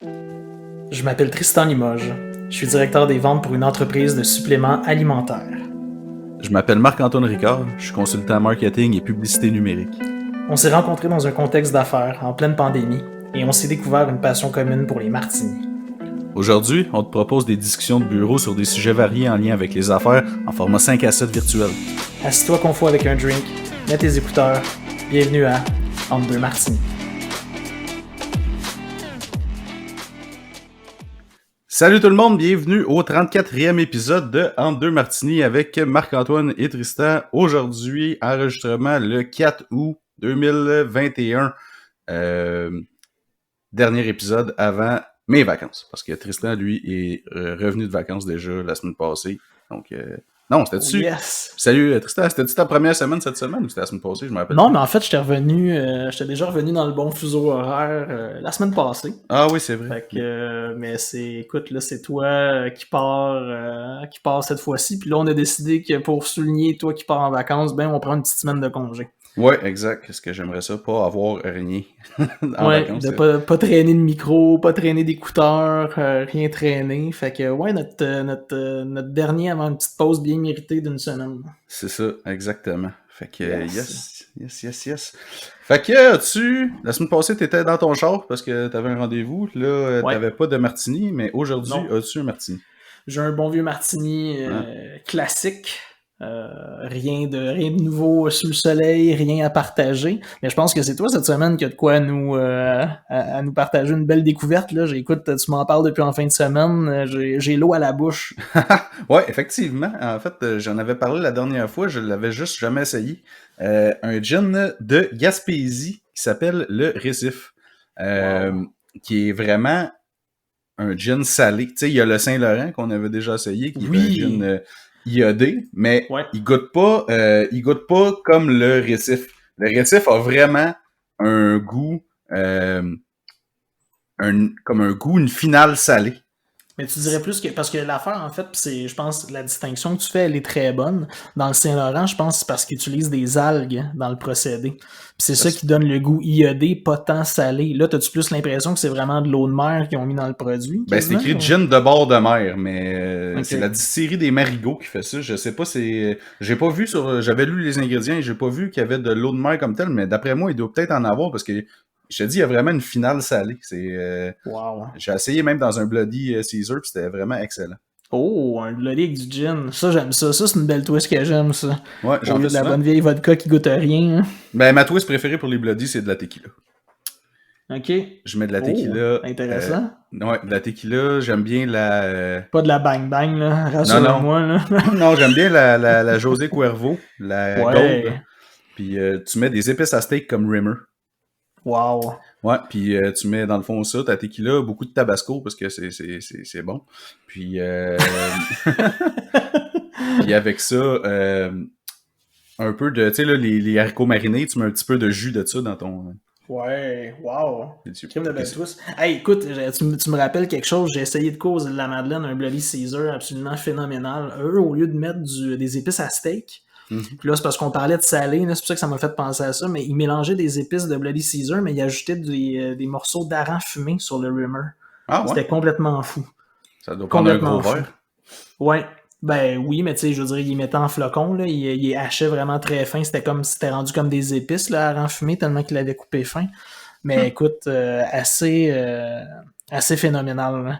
Je m'appelle Tristan Limoges. Je suis directeur des ventes pour une entreprise de suppléments alimentaires. Je m'appelle Marc-Antoine Ricard, je suis consultant marketing et publicité numérique. On s'est rencontrés dans un contexte d'affaires, en pleine pandémie, et on s'est découvert une passion commune pour les martinis. Aujourd'hui, on te propose des discussions de bureau sur des sujets variés en lien avec les affaires en format 5 à 7 virtuel. Assis-toi confort avec un drink, mets tes écouteurs. Bienvenue à Entre deux martinis. Salut tout le monde, bienvenue au 34e épisode de Entre deux martinis avec Marc-Antoine et Tristan. Aujourd'hui, enregistrement le 4 août 2021. Dernier épisode avant mes vacances. Parce que Tristan, lui, est revenu de vacances déjà la semaine passée. Donc, non, c'était dessus. Yes! Salut Tristan, c'était-tu ta première semaine cette semaine ou c'était la semaine passée? Je me rappelle. Non, mais en fait, j'étais déjà revenu dans le bon fuseau horaire la semaine passée. Ah oui, c'est vrai. Fait que, mais écoute, là, c'est toi qui part cette fois-ci. Puis là, on a décidé que pour souligner toi qui pars en vacances, ben, on prend une petite semaine de congé. Ouais, exact. Est-ce que j'aimerais ça, pas avoir rien en Ouais, vacances? de pas traîner de micro, pas traîner d'écouteurs, rien traîner. Fait que, ouais, notre dernier avant une petite pause bien méritée d'une semaine. C'est ça, exactement. Fait que, yes. Fait que, la semaine passée, t'étais dans ton char parce que t'avais un rendez-vous. Là, Ouais. t'avais pas de martini, mais aujourd'hui, Non. as-tu un martini? J'ai un bon vieux martini classique. Rien de nouveau sous le soleil, rien à partager. Mais je pense que c'est toi cette semaine qui a de quoi à nous partager une belle découverte. Là. Écoute, tu m'en parles depuis en fin de semaine. J'ai l'eau à la bouche. Ouais, effectivement. En fait, j'en avais parlé la dernière fois, je l'avais juste jamais essayé. Un gin de Gaspésie qui s'appelle le Récif. Qui est vraiment un gin salé. Tu sais, il y a le Saint-Laurent qu'on avait déjà essayé, qui est un gin iodé, mais il goûte pas comme le Récif. Le Récif a vraiment un goût, comme un goût, une finale salée. Mais tu dirais plus que... Parce que l'affaire, en fait, je pense, la distinction que tu fais, elle est très bonne. Dans le Saint-Laurent, je pense que c'est parce qu'ils utilisent des algues dans le procédé. Puis c'est ça qui donne le goût iodé, pas tant salé. Là, t'as-tu plus l'impression que c'est vraiment de l'eau de mer qu'ils ont mis dans le produit? Ben, c'est écrit gin de bord de mer, mais c'est la distillerie des Marigots qui fait ça. Je sais pas, j'ai pas vu j'avais lu les ingrédients et j'ai pas vu qu'il y avait de l'eau de mer comme telle, mais d'après moi, il doit peut-être en avoir parce que je te dis, il y a vraiment une finale salée. J'ai essayé même dans un Bloody Caesar, puis c'était vraiment excellent. Oh, un Bloody avec du gin. Ça, j'aime ça. Ça, c'est une belle twist que j'aime, ça. Ouais, j'en fais de la bonne vieille vodka qui goûte à rien. Hein. Ben, ma twist préférée pour les Bloody, c'est de la tequila. OK. Je mets de la tequila. Intéressant. Ouais, de la tequila. J'aime bien la... Pas de la Bang Bang, là. Rassure-moi, là. Non, j'aime bien la José Cuervo, la Gold. Puis tu mets des épices à steak comme Rimmer. Wow. Ouais, puis tu mets dans le fond ça, ta tequila, beaucoup de tabasco parce que c'est bon. Puis puis avec ça, un peu de, tu sais là, les haricots marinés, tu mets un petit peu de jus de ça dans ton... Ouais, wow. Crème de belle twist. Hey, écoute, tu me rappelles quelque chose, j'ai essayé de cause de la Madeleine, un Bloody Caesar absolument phénoménal. Eux, au lieu de mettre des épices à steak, puis là, c'est parce qu'on parlait de salé, là, c'est pour ça que ça m'a fait penser à ça, mais ils mélangeaient des épices de Bloody Caesar, mais ils ajoutaient des morceaux d'aran fumé sur le Rimmer. Ah ouais? C'était complètement fou. Ça doit prendre un gros verre. Ouais. Ben oui, mais tu sais, je veux dire, ils mettaient en flocons, là, ils hachaient vraiment très fin, c'était rendu comme des épices, là, aran fumé, tellement qu'il avait coupé fin. Mais écoute, assez phénoménal, là.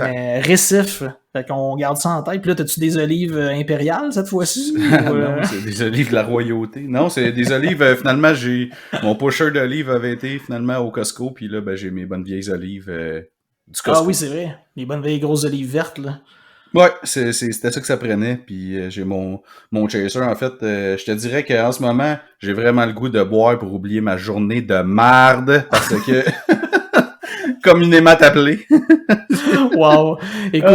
Mais récif, fait qu'on garde ça en tête. Puis là, t'as-tu des olives impériales cette fois-ci? Non, c'est des olives de la royauté. Non, c'est des olives, finalement, mon pusher d'olives avait été finalement au Costco, puis là, ben, j'ai mes bonnes vieilles olives du Costco. Ah oui, c'est vrai. Les bonnes vieilles grosses olives vertes, là. Ouais, c'était ça que ça prenait, puis j'ai mon chaser, en fait, je te dirais qu'en ce moment, j'ai vraiment le goût de boire pour oublier ma journée de marde, parce que... communément appelé. Wow. Écoute,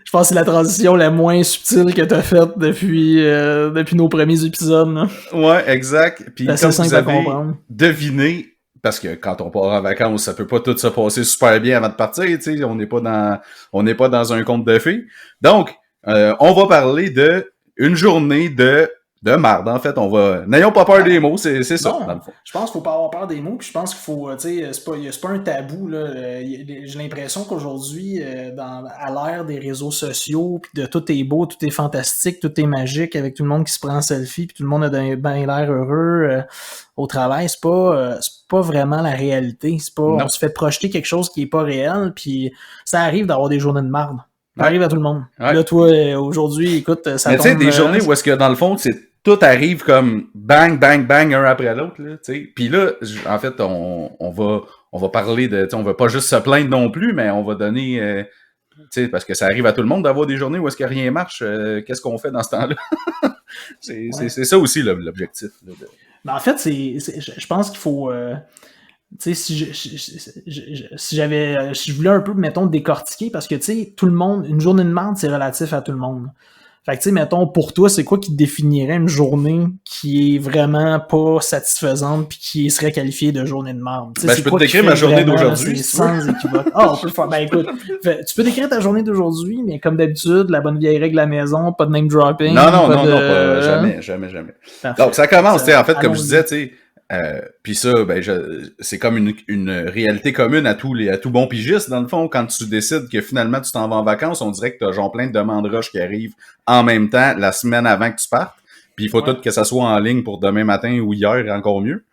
je pense que c'est la transition la moins subtile que t'as faite depuis nos premiers épisodes. Là. Ouais, exact. Puis comme vous avez deviné, parce que quand on part en vacances, ça peut pas tout se passer super bien avant de partir, tu sais, on n'est pas dans un conte de fées. Donc, on va parler de une journée de de marde, en fait. N'ayons pas peur des mots, c'est ça, Non, dans le fond. je pense qu'il faut pas avoir peur des mots, puis je pense qu'il faut, tu sais, c'est pas un tabou, là. J'ai l'impression qu'aujourd'hui, à l'ère des réseaux sociaux, puis de tout est beau, tout est fantastique, tout est magique, avec tout le monde qui se prend en selfie, puis tout le monde a bien l'air heureux au travail, c'est pas vraiment la réalité. C'est pas, on se fait projeter quelque chose qui est pas réel, puis ça arrive d'avoir des journées de marde. Ça arrive à tout le monde. Ouais. Là, toi, aujourd'hui, écoute, ça tombe... Mais tu sais, des journées où est-ce que, dans le fond, tout arrive comme bang, bang, bang, un après l'autre, là, tu sais. Puis là, en fait, on va parler de, tu sais, on va pas juste se plaindre non plus, mais on va donner, tu sais, parce que ça arrive à tout le monde d'avoir des journées où est-ce que rien marche, qu'est-ce qu'on fait dans ce temps-là? C'est ça aussi, l'objectif. Là, Ben, en fait, je pense qu'il faut... tu sais, si je voulais un peu, mettons, décortiquer, parce que, tu sais, tout le monde, une journée de marde, c'est relatif à tout le monde. Fait que, tu sais, mettons, pour toi, c'est quoi qui te définirait une journée qui est vraiment pas satisfaisante puis qui serait qualifiée de journée de marde? Ben, je peux te décrire ma journée d'aujourd'hui. C'est sans équivoque. Ah, on peut le faire. Ben, écoute, tu peux décrire ta journée d'aujourd'hui, mais comme d'habitude, la bonne vieille règle à la maison, pas de name dropping. Non, pas jamais. Parfait. Donc, ça commence, tu sais, en fait, comme je disais, tu sais, puis ça, ben, c'est comme une réalité commune à tout bons pigistes, dans le fond. Quand tu décides que finalement tu t'en vas en vacances, on dirait que t'as genre plein de demandes rush qui arrivent en même temps la semaine avant que tu partes. Puis il faut tout que ça soit en ligne pour demain matin ou hier, encore mieux.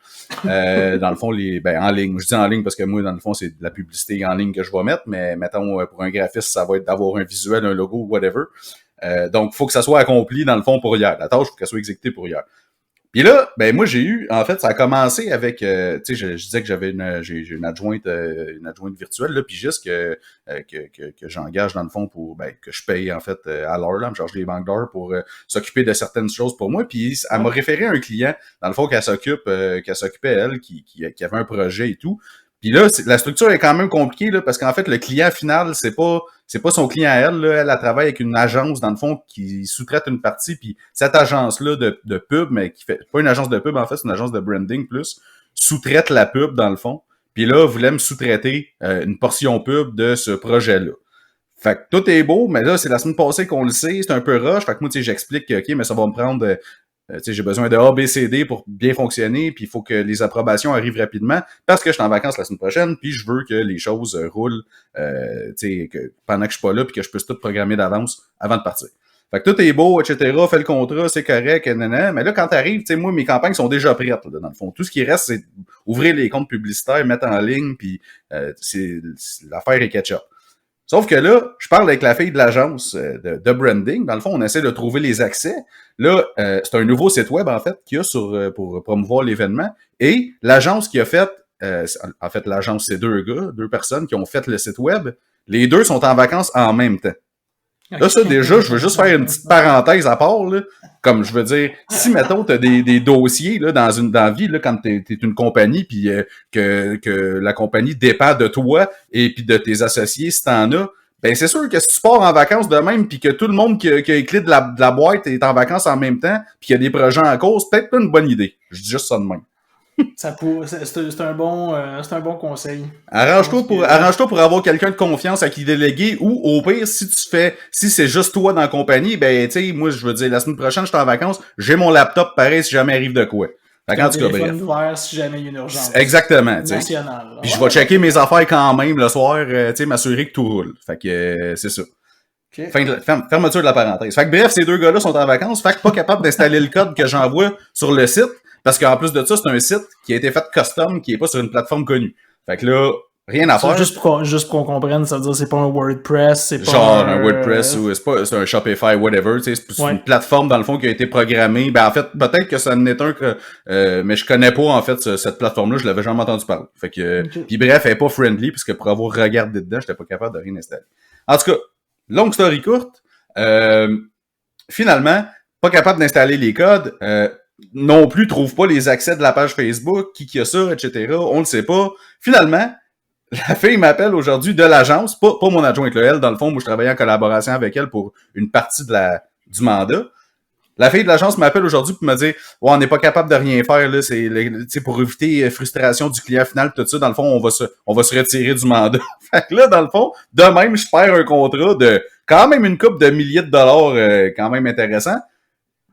Dans le fond, en ligne. Je dis en ligne parce que moi, dans le fond, c'est de la publicité en ligne que je vais mettre, mais mettons, pour un graphiste, ça va être d'avoir un visuel, un logo, whatever. Donc, il faut que ça soit accompli, dans le fond, pour hier. La tâche, il faut qu'elle soit exécutée pour hier. Puis là, ben moi j'ai eu, en fait, ça a commencé avec, tu sais, je disais que j'avais j'ai une adjointe virtuelle là, puis juste que j'engage dans le fond pour, que je paye en fait à l'heure là, me charge des banques d'heures pour s'occuper de certaines choses pour moi. Puis elle m'a référé à un client dans le fond qu'elle s'occupait elle, qui avait un projet et tout. Puis là, la structure est quand même compliquée là, parce qu'en fait le client final c'est pas son client à elle, là. Elle travaille avec une agence, dans le fond, qui sous-traite une partie, puis cette agence-là de pub, mais qui fait pas une agence de pub, en fait, c'est une agence de branding plus, sous-traite la pub, dans le fond. Puis là, voulait me sous-traiter une portion pub de ce projet-là. Fait que tout est beau, mais là, c'est la semaine passée qu'on le sait, c'est un peu rush. Fait que moi, tu sais, j'explique que, OK, mais ça va me prendre... tu sais, j'ai besoin de A, B, C, D pour bien fonctionner, puis il faut que les approbations arrivent rapidement, parce que je suis en vacances la semaine prochaine, puis je veux que les choses roulent, tu sais, que pendant que je suis pas là, puis que je puisse tout programmer d'avance avant de partir. Fait que tout est beau, etc., fais le contrat, c'est correct, nanana. Mais là, quand t'arrives, tu sais, moi, mes campagnes sont déjà prêtes, là, dans le fond. Tout ce qui reste, c'est ouvrir les comptes publicitaires, mettre en ligne, puis l'affaire est catch-up. Sauf que là, je parle avec la fille de l'agence de branding. Dans le fond, on essaie de trouver les accès. Là, c'est un nouveau site web, en fait, qu'il y a pour promouvoir l'événement. Et l'agence qui a fait, en fait, l'agence, c'est deux personnes qui ont fait le site web. Les deux sont en vacances en même temps. Là, ça, déjà, je veux juste faire une petite parenthèse à part, là. Comme je veux dire, si, mettons, t'as des dossiers, là, dans la vie, là, quand t'es une compagnie, puis que la compagnie dépend de toi et puis de tes associés, si t'en as, ben, c'est sûr que si tu pars en vacances de même, puis que tout le monde qui a écrit de la boîte est en vacances en même temps, puis qu'il y a des projets en cause, peut-être pas une bonne idée. Je dis juste ça de même. C'est un bon conseil. Arrange-toi pour avoir quelqu'un de confiance à qui déléguer, ou au pire, si c'est juste toi dans la compagnie, ben, tu sais, moi, je veux dire, la semaine prochaine, je suis en vacances, j'ai mon laptop pareil si jamais arrive de quoi. Fait qu'en tout cas, bref. Ouvert si jamais il y a une urgence. Exactement, tu sais. Puis je vais checker mes affaires quand même le soir, tu sais, m'assurer que tout roule. Fait que, c'est ça. Okay. Fermeture de la parenthèse. Fait que bref, ces deux gars-là sont en vacances, fait que pas capable d'installer le code que j'envoie sur le site. Parce qu'en plus de ça, c'est un site qui a été fait custom, qui est pas sur une plateforme connue. Fait que là, rien à faire. Juste pour qu'on comprenne, ça veut dire c'est pas un WordPress, c'est pas genre un WordPress ou c'est un Shopify, whatever. Tu sais, c'est une plateforme dans le fond qui a été programmée. Ben en fait, peut-être que ça en est un que, mais je connais pas en fait cette plateforme-là. Je l'avais jamais entendu parler. Fait que, puis bref, elle est pas friendly puisque pour avoir regardé dedans, j'étais pas capable de rien installer. En tout cas, longue story courte. Finalement, pas capable d'installer les codes. Non plus trouve pas les accès de la page Facebook, qui a ça, etc. On le sait pas. Finalement, la fille m'appelle aujourd'hui de l'agence, pas mon adjointe, là, elle, dans le fond, moi je travaillais en collaboration avec elle pour une partie du mandat. La fille de l'agence m'appelle aujourd'hui pour me dire « Ouais, on n'est pas capable de rien faire, là, c'est pour éviter frustration du client final, tout ça, dans le fond, on va se retirer du mandat. » Fait que là, dans le fond, de même, je perds un contrat de quand même une couple de milliers de dollars quand même intéressant.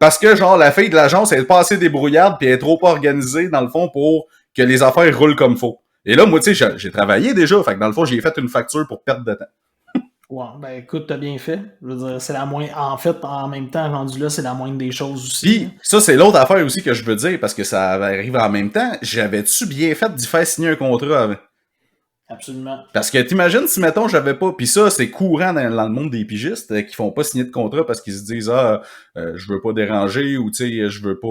parce que, genre, la fille de l'agence, elle est pas assez débrouillarde puis elle est trop pas organisée, dans le fond, pour que les affaires roulent comme faut. Et là, moi, tu sais, j'ai travaillé déjà, fait que dans le fond, j'ai fait une facture pour perdre de temps. Ouais, ben écoute, t'as bien fait. Je veux dire, c'est la moindre. En fait, en même temps, rendu là, c'est la moindre des choses aussi. Puis, ça, c'est l'autre affaire aussi que je veux dire, parce que ça arrive en même temps. J'avais-tu bien fait d'y faire signer un contrat avant? Absolument. Parce que t'imagines si, mettons, j'avais pas... Puis ça, c'est courant dans le monde des pigistes qui font pas signer de contrat parce qu'ils se disent « Ah, je veux pas déranger » ou « Tu sais, je veux pas... »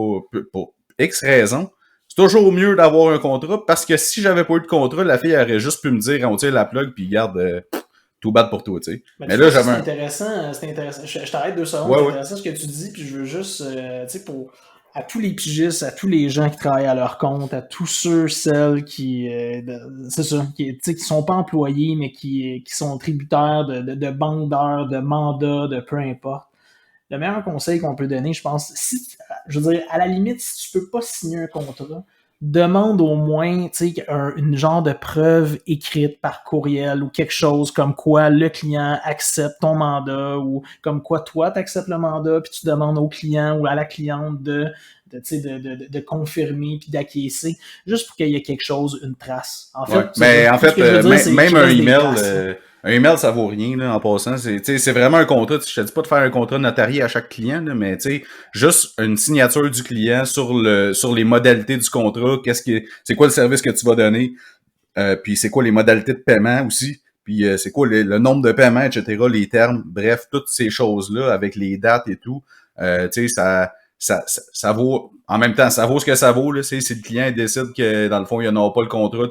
Pour X raisons. C'est toujours mieux d'avoir un contrat parce que si j'avais pas eu de contrat, la fille aurait juste pu me dire « On tire la plug puis garde... tout bad pour toi, tu sais. » Mais là, j'avais c'est intéressant. Je t'arrête 2 secondes. Ouais, c'est intéressant ce que tu dis, puis je veux juste, tu sais, à tous les pigistes, à tous les gens qui travaillent à leur compte, à tous ceux, celles qui, c'est ça, qui sont pas employés, mais qui sont tributaires de banques d'heures, de mandats, de peu importe. Le meilleur conseil qu'on peut donner, je pense, je veux dire, à la limite, si tu peux pas signer un contrat, demande au moins, tu sais, une genre de preuve écrite par courriel ou quelque chose comme quoi le client accepte ton mandat ou comme quoi toi t'acceptes le mandat puis tu demandes au client ou à la cliente de confirmer puis d'acquiescer juste pour qu'il y ait quelque chose, une trace. En fait, mais en fait, même un email, un email, ça vaut rien, là, en passant. C'est vraiment un contrat. Je te dis pas de faire un contrat notarié à chaque client, là, mais juste une signature du client sur les modalités du contrat, c'est quoi le service que tu vas donner, puis c'est quoi les modalités de paiement aussi, puis c'est quoi le nombre de paiements, etc., les termes, bref, toutes ces choses-là, avec les dates et tout, ça vaut, en même temps, ça vaut ce que ça vaut, là. Si le client décide que, dans le fond, il n'y en a pas le contrat,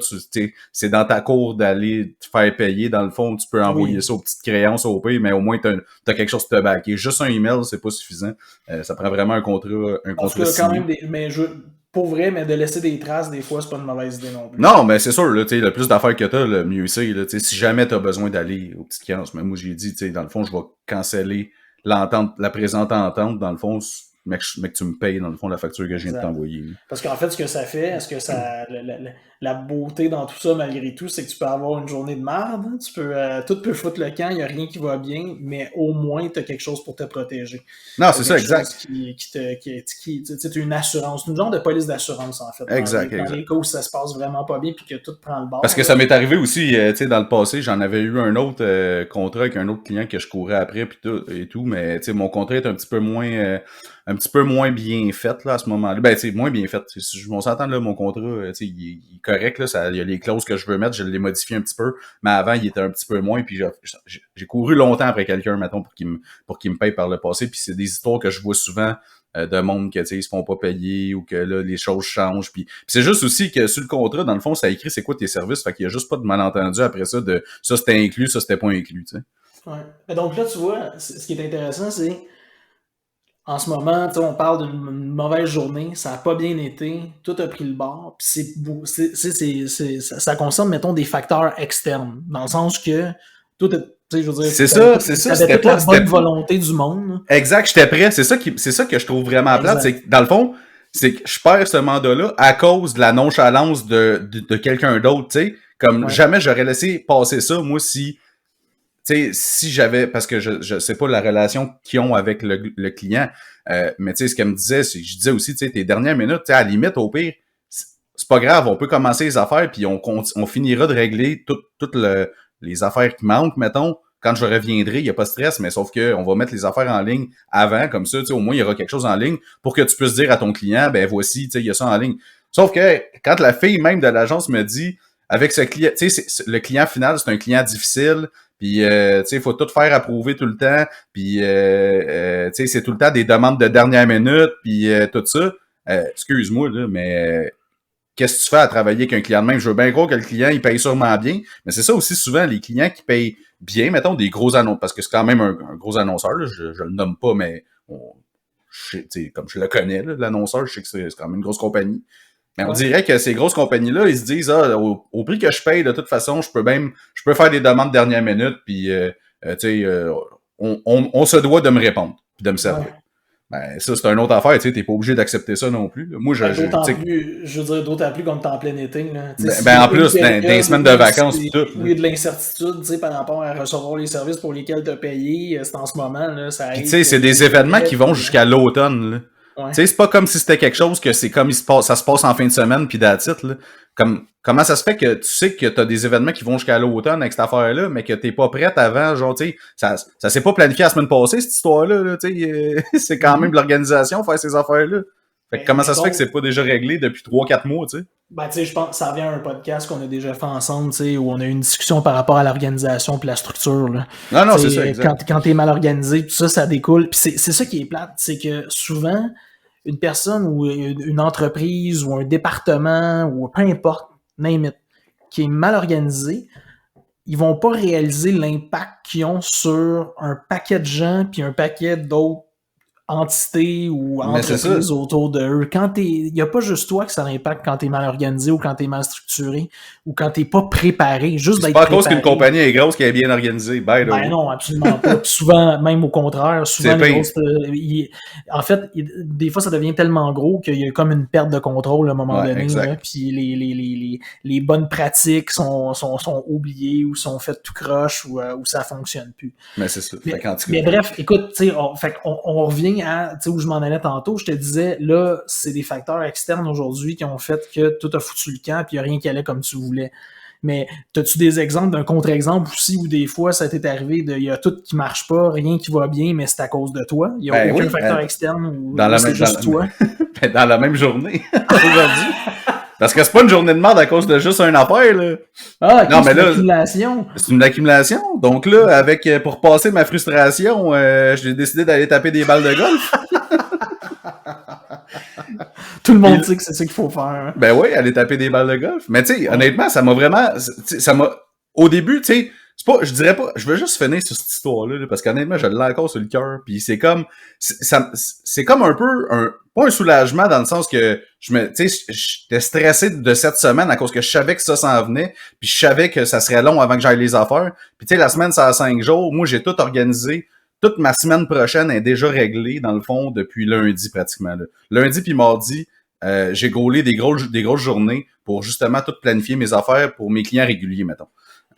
c'est dans ta cour d'aller te faire payer. Dans le fond, tu peux envoyer ça aux petites créances au pays, mais au moins, t'as quelque chose de te backer. Juste un email, c'est pas suffisant. Ça prend vraiment un contrat quand même pour vrai, mais de laisser des traces, des fois, c'est pas une mauvaise idée non plus. Non, mais c'est sûr, là, le plus d'affaires que t'as, le mieux c'est, là, si jamais t'as besoin d'aller aux petites créances. Mais moi, j'ai dit, dans le fond, je vais canceller la présente entente, dans le fond, mais que tu me payes, dans le fond, la facture que je viens de t'envoyer. Parce qu'en fait, ce que ça fait, est-ce que ça la beauté dans tout ça, malgré tout, c'est que tu peux avoir une journée de merde, tu peux tout peut foutre le camp, il n'y a rien qui va bien, mais au moins, tu as quelque chose pour te protéger. Non, c'est ça, exact. C'est une assurance, une genre de police d'assurance, en fait. Exact, dans les cas où ça se passe vraiment pas bien puis que tout prend le bord. Parce que ça m'est arrivé aussi, tu sais, dans le passé, j'en avais eu un autre contrat avec un autre client que je courais après puis tout, mais tu sais, mon contrat est un petit peu moins bien fait là à ce moment-là. Ben, tu sais, moins bien fait. On s'entend là, mon contrat, tu sais, il est correct là. Il y a les clauses que je veux mettre, je l'ai modifié un petit peu, mais avant il était un petit peu moins. Puis j'ai couru longtemps après quelqu'un, mettons, pour qu'il me paye par le passé. Puis c'est des histoires que je vois souvent de monde que tu sais ils se font pas payer ou que là les choses changent. Puis c'est juste aussi que sur le contrat, dans le fond, ça écrit c'est quoi tes services. Fait qu'il y a juste pas de malentendu après ça de ça c'était inclus, ça c'était pas inclus, tu sais. Ouais. Donc là, tu vois, ce qui est intéressant, c'est en ce moment, on parle d'une mauvaise journée, ça n'a pas bien été, tout a pris le bord, puis ça concerne, mettons, des facteurs externes, dans le sens que tout est, je veux dire, c'est ça, c'était toute la bonne volonté du monde. Exact, j'étais prêt, c'est ça que je trouve vraiment plate, c'est que dans le fond, c'est que je perds ce mandat-là à cause de la nonchalance de quelqu'un d'autre, tu sais, comme jamais j'aurais laissé passer ça, moi, si j'avais, parce que je sais pas la relation qu'ils ont avec le client, mais tu sais, ce qu'elle me disait, c'est que je disais aussi, tu sais, tes dernières minutes, à la limite, au pire, c'est pas grave, on peut commencer les affaires, puis on finira de régler toutes les affaires qui manquent, mettons, quand je reviendrai, il n'y a pas de stress, mais sauf que on va mettre les affaires en ligne avant, comme ça, tu sais, au moins, il y aura quelque chose en ligne pour que tu puisses dire à ton client, ben voici, tu sais, il y a ça en ligne. Sauf que quand la fille même de l'agence me dit, avec ce client, tu sais, le client final, c'est un client difficile, puis, tu sais, il faut tout faire approuver tout le temps. Puis, tu sais, c'est tout le temps des demandes de dernière minute, puis tout ça. Excuse-moi, là, mais qu'est-ce que tu fais à travailler avec un client de même? Je veux bien croire que le client, il paye sûrement bien. Mais c'est ça aussi, souvent, les clients qui payent bien, mettons, des gros annonceurs, parce que c'est quand même un gros annonceur, là, je le nomme pas, mais comme je le connais, là, l'annonceur, je sais que c'est quand même une grosse compagnie. Mais on dirait que ces grosses compagnies-là, ils se disent, au prix que je paye, de toute façon, je peux faire des demandes dernière minute, puis, tu sais, on se doit de me répondre, puis de me servir. Ouais. Ben, ça, c'est une autre affaire, tu sais, t'es pas obligé d'accepter ça non plus. Moi, je veux dire, d'autant plus comme t'es en plein été, là. En plus, dans les semaines de vacances, tout. Il y a de l'incertitude, tu sais, par rapport à recevoir les services pour lesquels t'as payé, c'est en ce moment, là, ça tu sais, c'est des événements qui vont jusqu'à l'automne, là. Ouais. Tu sais, c'est pas comme si c'était quelque chose que c'est comme ça se passe en fin de semaine, puis that's it, là. Comment ça se fait que tu sais que t'as des événements qui vont jusqu'à l'automne avec cette affaire-là, mais que t'es pas prête avant, genre, tu sais, ça s'est pas planifié la semaine passée, cette histoire-là, là, tu sais, c'est quand même de l'organisation, faire ces affaires-là. Fait que comment ça se fait que c'est pas déjà réglé depuis 3-4 mois, tu sais? Ben, tu sais, je pense que ça revient à un podcast qu'on a déjà fait ensemble, tu sais, où on a eu une discussion par rapport à l'organisation puis la structure, là. Non, c'est ça, exact. Quand t'es mal organisé, tout ça, ça découle. Puis c'est ça qui est plate, c'est que souvent, une personne ou une entreprise ou un département ou peu importe, name it, qui est mal organisé, ils vont pas réaliser l'impact qu'ils ont sur un paquet de gens puis un paquet d'autres entités ou entreprises autour de eux. Il n'y a pas juste toi que ça impacte quand t'es mal organisé ou quand t'es mal structuré ou quand t'es pas préparé. Juste c'est pas à cause qu'une compagnie est grosse qu'elle est bien organisée. Ben non, absolument pas. Puis souvent, même au contraire, souvent les grosses, en fait, des fois, ça devient tellement gros qu'il y a comme une perte de contrôle à un moment donné. Là, puis les bonnes pratiques sont oubliées ou sont faites tout croche ou ça fonctionne plus. Mais c'est ça. Mais bref, écoute, on revient à où je m'en allais tantôt. Je te disais, là, c'est des facteurs externes aujourd'hui qui ont fait que tout a foutu le camp puis il n'y a rien qui allait comme tu voulais. Mais as-tu des exemples d'un contre-exemple aussi où des fois ça t'est arrivé il y a tout qui marche pas, rien qui va bien, mais c'est à cause de toi? Il n'y a aucun facteur externe ou c'est juste toi? Dans la même journée aujourd'hui. Parce que c'est pas une journée de merde à cause de juste une affaire, là. Ah, non, mais c'est une accumulation. C'est une accumulation. Donc là, pour passer ma frustration, j'ai décidé d'aller taper des balles de golf. Tout le monde sait que c'est ça qu'il faut faire. Hein. Ben oui, aller taper des balles de golf. Mais tu sais, honnêtement, ça m'a vraiment... Au début, tu sais, je dirais pas... Je veux juste finir sur cette histoire-là, là, parce qu'honnêtement, je l'ai encore sur le cœur. Puis c'est comme... C'est comme un peu... pas un soulagement dans le sens que j'étais stressé de cette semaine à cause que je savais que ça s'en venait. Puis je savais que ça serait long avant que j'aille les affaires. Puis tu sais, la semaine, ça a 5 jours. Moi, j'ai tout organisé. Toute ma semaine prochaine est déjà réglée, dans le fond, depuis lundi pratiquement. Là. Lundi puis mardi, j'ai gaulé des grosses journées pour justement tout planifier mes affaires pour mes clients réguliers, mettons.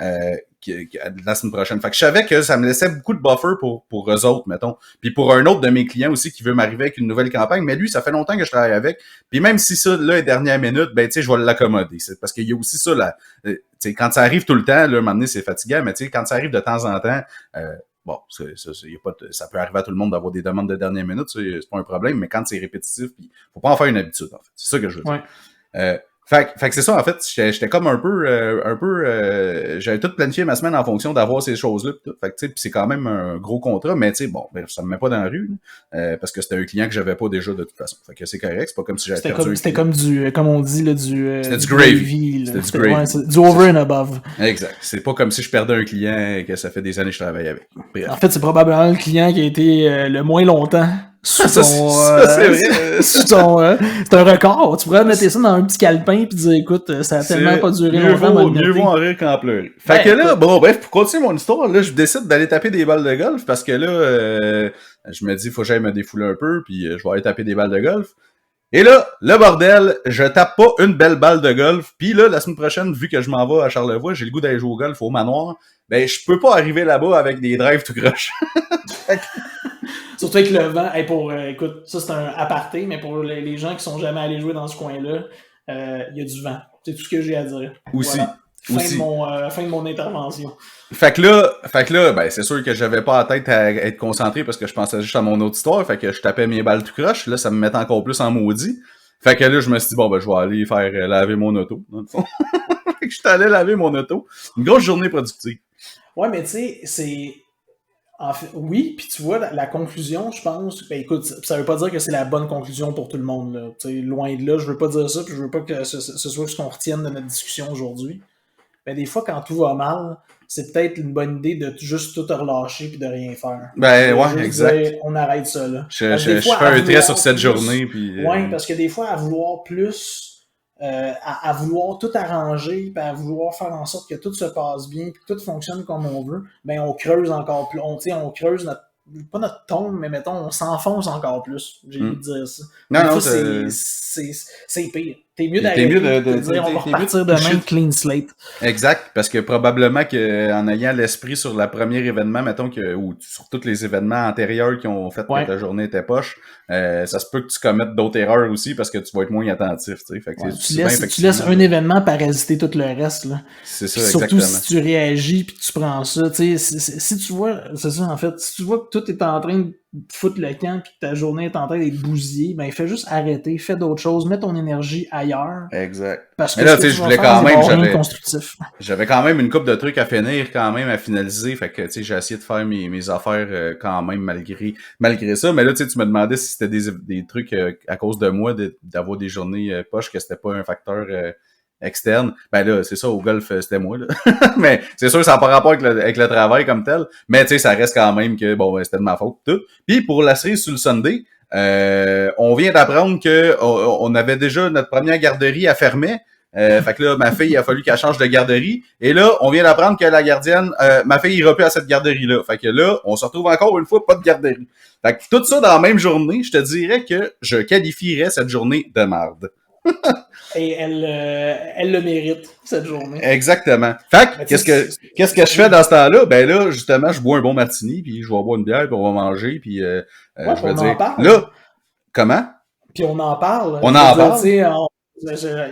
La semaine prochaine. Fait que je savais que ça me laissait beaucoup de buffer pour eux autres, mettons. Puis pour un autre de mes clients aussi qui veut m'arriver avec une nouvelle campagne, mais lui, ça fait longtemps que je travaille avec. Puis même si ça, là, est dernière minute, ben, tu sais, je vais l'accommoder. C'est parce qu'il y a aussi ça, là. Tu sais, quand ça arrive tout le temps, là, à un moment donné, c'est fatigant, mais tu sais, quand ça arrive de temps en temps, bon, ça peut arriver à tout le monde d'avoir des demandes de dernière minute, c'est pas un problème, mais quand c'est répétitif, puis faut pas en faire une habitude, en fait. C'est ça que je veux dire. Ouais. Fait que c'est ça, en fait, j'étais comme un peu, j'avais tout planifié ma semaine en fonction d'avoir ces choses-là, pis tout. Fait que, tu sais, c'est quand même un gros contrat, mais tu sais, bon, ça me met pas dans la rue, parce que c'était un client que j'avais pas déjà de toute façon. Fait que c'est correct, c'est pas comme si j'avais perdu. C'était comme comme on dit, là, c'était du gravy. C'était du gravy. Ouais, du over and above. Exact. C'est pas comme si je perdais un client et que ça fait des années que je travaille avec. Bref. En fait, c'est probablement le client qui a été le moins longtemps. C'est un record. Tu pourrais mettre ça dans un petit calepin puis dire, écoute, ça a tellement pas duré longtemps. Mieux vaut en rire qu'en pleurer. Fait que là, bon, bref, pour continuer mon histoire, là, je décide d'aller taper des balles de golf parce que là, je me dis, faut que j'aille me défouler un peu puis je vais aller taper des balles de golf. Et là, le bordel, je tape pas une belle balle de golf. Puis là, la semaine prochaine, vu que je m'en vais à Charlevoix, j'ai le goût d'aller jouer au golf au manoir. Ben, je peux pas arriver là-bas avec des drives tout croche. Surtout avec le vent. Écoute, ça c'est un aparté, mais pour les gens qui sont jamais allés jouer dans ce coin-là, il y a du vent. C'est tout ce que j'ai à dire. Aussi. Voilà. Fin de mon intervention. Fait que là, ben, c'est sûr que j'avais pas la tête à être concentré parce que je pensais juste à mon autre histoire. Fait que je tapais mes balles tout croche. Là, ça me mettait encore plus en maudit. Fait que là, je me suis dit, bon, ben, je vais aller faire laver mon auto, dans le fond. Fait que je suis allé laver mon auto. Une grosse journée productive. Ouais, mais tu sais, c'est... En fait, oui, puis tu vois, la conclusion, je pense, ben écoute, ça veut pas dire que c'est la bonne conclusion pour tout le monde, là. T'sais, loin de là, je veux pas dire ça, puis je veux pas que ce soit ce qu'on retienne de notre discussion aujourd'hui. Mais des fois, quand tout va mal, c'est peut-être une bonne idée de juste tout relâcher puis de rien faire. Ben ouais, exact. Dire, on arrête ça, là. Je fais un trait sur cette journée, puis... Ouais, parce que des fois, à vouloir plus... à vouloir tout arranger, puis à vouloir faire en sorte que tout se passe bien, puis que tout fonctionne comme on veut, ben on creuse encore plus. On creuse pas notre tombe, mais mettons, on s'enfonce encore plus. J'ai envie de dire ça. Non, c'est pire. T'es mieux d'arrêter de dire on va repartir demain clean slate. Exact, parce que probablement qu'en ayant l'esprit sur le premier événement, mettons, ou sur tous les événements antérieurs qui ont fait que ta journée était poche, ça se peut que tu commettes d'autres erreurs aussi parce que tu vas être moins attentif. Fait que tu laisses un événement parasiter tout le reste. Là. C'est ça, surtout exactement. si tu réagis puis tu prends ça. Si tu vois, c'est ça en fait, si tu vois que tout est en train de foutre le camp puis que ta journée est en train d'être bousillée, ben fais juste arrêter, fais d'autres choses, mets ton énergie ailleurs. Exact. Parce que mais là, tu sais, je voulais quand même, j'avais quand même une couple de trucs à finir, quand même à finaliser, fait que tu sais, j'ai essayé de faire mes affaires quand même malgré ça. Mais là, tu sais, tu me demandais si c'était des trucs à cause de moi d'avoir des journées poches, que c'était pas un facteur externe. Ben là, c'est ça, au golf, c'était moi, là. Mais c'est sûr, ça n'a pas rapport avec le travail comme tel. Mais tu sais, ça reste quand même que, bon, c'était de ma faute, tout. Puis pour la série sur le Sunday, on vient d'apprendre que on avait déjà notre première garderie à fermer. Fait que là, ma fille, il a fallu qu'elle change de garderie. Et là, on vient d'apprendre que la gardienne, ma fille ira plus à cette garderie-là. Fait que là, on se retrouve encore une fois pas de garderie. Fait que tout ça dans la même journée, je te dirais que je qualifierais cette journée de marde. Et elle le mérite, cette journée. Exactement. Fait que, qu'est-ce que je fais dans ce temps-là? Ben là, justement, je bois un bon martini, puis je vais boire une bière, puis on va manger, puis je vais dire... Là, comment? Puis on en parle. On en parle.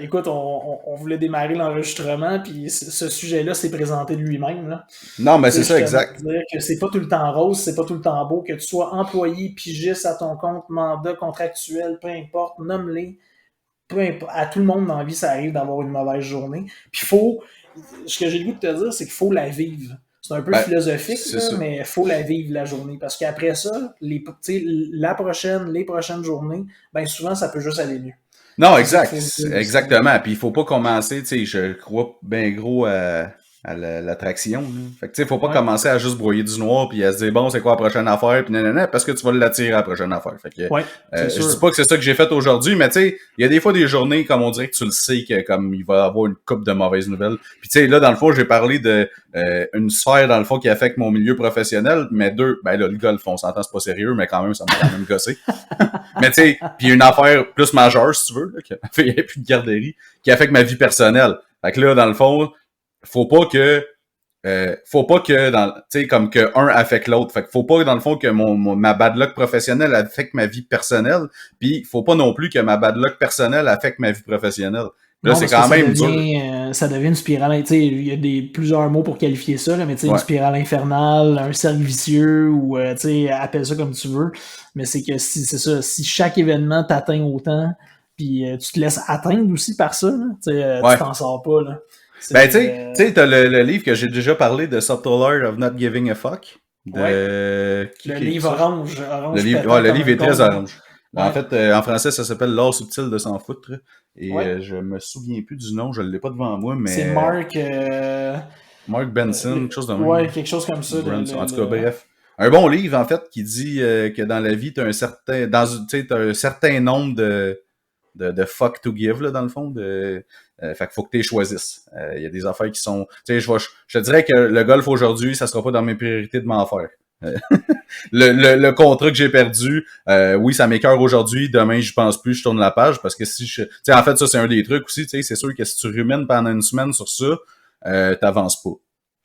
Écoute, on voulait démarrer l'enregistrement, puis ce sujet-là s'est présenté de lui-même. Là. Non, mais c'est ça, exact. Dire que c'est pas tout le temps rose, c'est pas tout le temps beau, que tu sois employé, pigiste à ton compte, mandat contractuel, peu importe, nomme-les. Peu importe, à tout le monde dans la vie, ça arrive d'avoir une mauvaise journée. Puis ce que j'ai le goût de te dire, c'est qu'il faut la vivre. C'est un peu philosophique, là, mais il faut la vivre, la journée. Parce qu'après ça, les prochaines journées, ben souvent, ça peut juste aller mieux. Non, exact. Exactement. Puis il faut pas commencer, tu sais, je crois bien gros à l'attraction. Fait que tu sais, faut pas commencer à juste broyer du noir puis à se dire bon, c'est quoi la prochaine affaire puis nanana, parce que tu vas l'attirer à la prochaine affaire. Fait que je dis pas que c'est ça que j'ai fait aujourd'hui, mais tu sais, il y a des fois des journées comme on dirait que tu le sais que comme il va y avoir une couple de mauvaises nouvelles. Puis tu sais, là dans le fond, j'ai parlé de une sphère dans le fond qui affecte mon milieu professionnel, mais deux, ben là le golf, on s'entend, c'est pas sérieux, mais quand même ça m'a quand même gossé. Mais tu sais, puis une affaire plus majeure si tu veux, là, il n'y a plus de garderie, qui affecte ma vie personnelle. Fait que là dans le fond, faut pas que dans, tu sais, comme que un affecte l'autre. Fait que faut pas dans le fond que ma bad luck professionnelle affecte ma vie personnelle, puis faut pas non plus que ma bad luck personnelle affecte ma vie professionnelle. Là, c'est quand même dur. Ça devient une spirale, tu sais, il y a plusieurs mots pour qualifier ça, là, mais tu sais, une spirale infernale, un cercle vicieux, ou tu sais, appelle ça comme tu veux. Mais c'est que si chaque événement t'atteint autant, puis tu te laisses atteindre aussi par ça, tu t'en sors pas, là. Ben, tu sais, t'as le livre que j'ai déjà parlé de Subtle Art of Not Giving a Fuck. Le livre orange. Le livre est très orange. Ouais. En fait, en français, ça s'appelle L'art subtil de s'en foutre. Et je me souviens plus du nom, je l'ai pas devant moi, mais... C'est Mark Benson, quelque chose de même. Ouais, quelque chose comme ça. En tout cas, bref. Un bon livre, en fait, qui dit que dans la vie, t'as un certain nombre de fuck to give, là, dans le fond, fait qu'il faut que tu les choisisses. Il y a des affaires qui sont... Tu sais, je te dirais que le golf aujourd'hui, ça sera pas dans mes priorités de m'en faire. Le contrat que j'ai perdu, oui, ça m'écoeure aujourd'hui, demain, je pense plus, je tourne la page, parce que si je... Tu sais, en fait, ça, c'est un des trucs aussi, tu sais, c'est sûr que si tu rumines pendant une semaine sur ça, t'avances pas.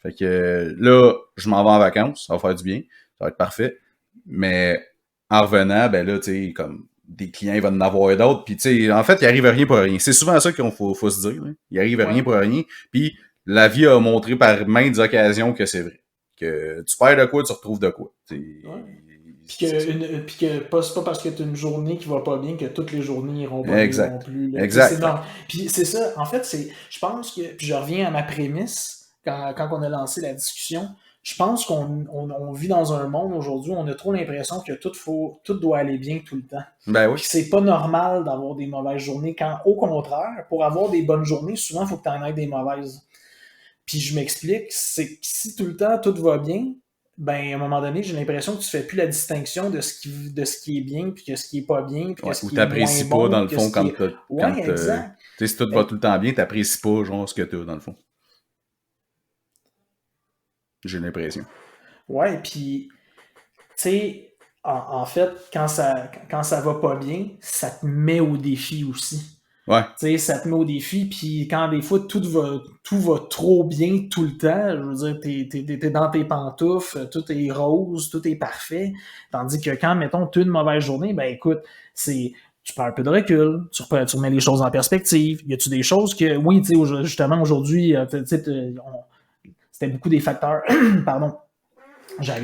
Fait que là, je m'en vais en vacances, ça va faire du bien, ça va être parfait. Mais en revenant, ben là, tu sais, comme... des clients, il va en avoir d'autres, puis tu sais, en fait, il arrive rien pour rien. C'est souvent ça qu'il faut se dire, hein. Il arrive rien pour rien, puis la vie a montré par maintes occasions que c'est vrai. Que tu perds de quoi, tu retrouves de quoi. Puis que c'est pas parce que tu as une journée qui va pas bien que toutes les journées iront pas bien non plus. Là. Exact. Puis c'est ça, en fait, je pense que, puis je reviens à ma prémisse, quand on a lancé la discussion, je pense qu'on vit dans un monde aujourd'hui où on a trop l'impression que tout doit aller bien tout le temps. Ben oui. Puis c'est pas normal d'avoir des mauvaises journées, quand au contraire, pour avoir des bonnes journées, souvent il faut que tu en aies des mauvaises. Puis je m'explique, c'est que si tout le temps tout va bien, ben à un moment donné, j'ai l'impression que tu fais plus la distinction de ce qui est bien puis que ce qui est pas bien. Puis ou t'apprécies pas, dans le fond, quand exact. Si tout va tout le temps bien, t'apprécies pas genre ce que t'as, dans le fond. J'ai l'impression. Ouais, puis tu sais, en fait, quand ça va pas bien, ça te met au défi aussi. Ouais. Tu sais, ça te met au défi, puis quand des fois tout va trop bien tout le temps, je veux dire, t'es dans tes pantoufles, tout est rose, tout est parfait, tandis que quand, mettons, tu as une mauvaise journée, ben écoute, tu prends un peu de recul, tu remets les choses en perspective. Y a-tu des choses que, oui, tu sais, justement, aujourd'hui, c'était beaucoup des facteurs, pardon.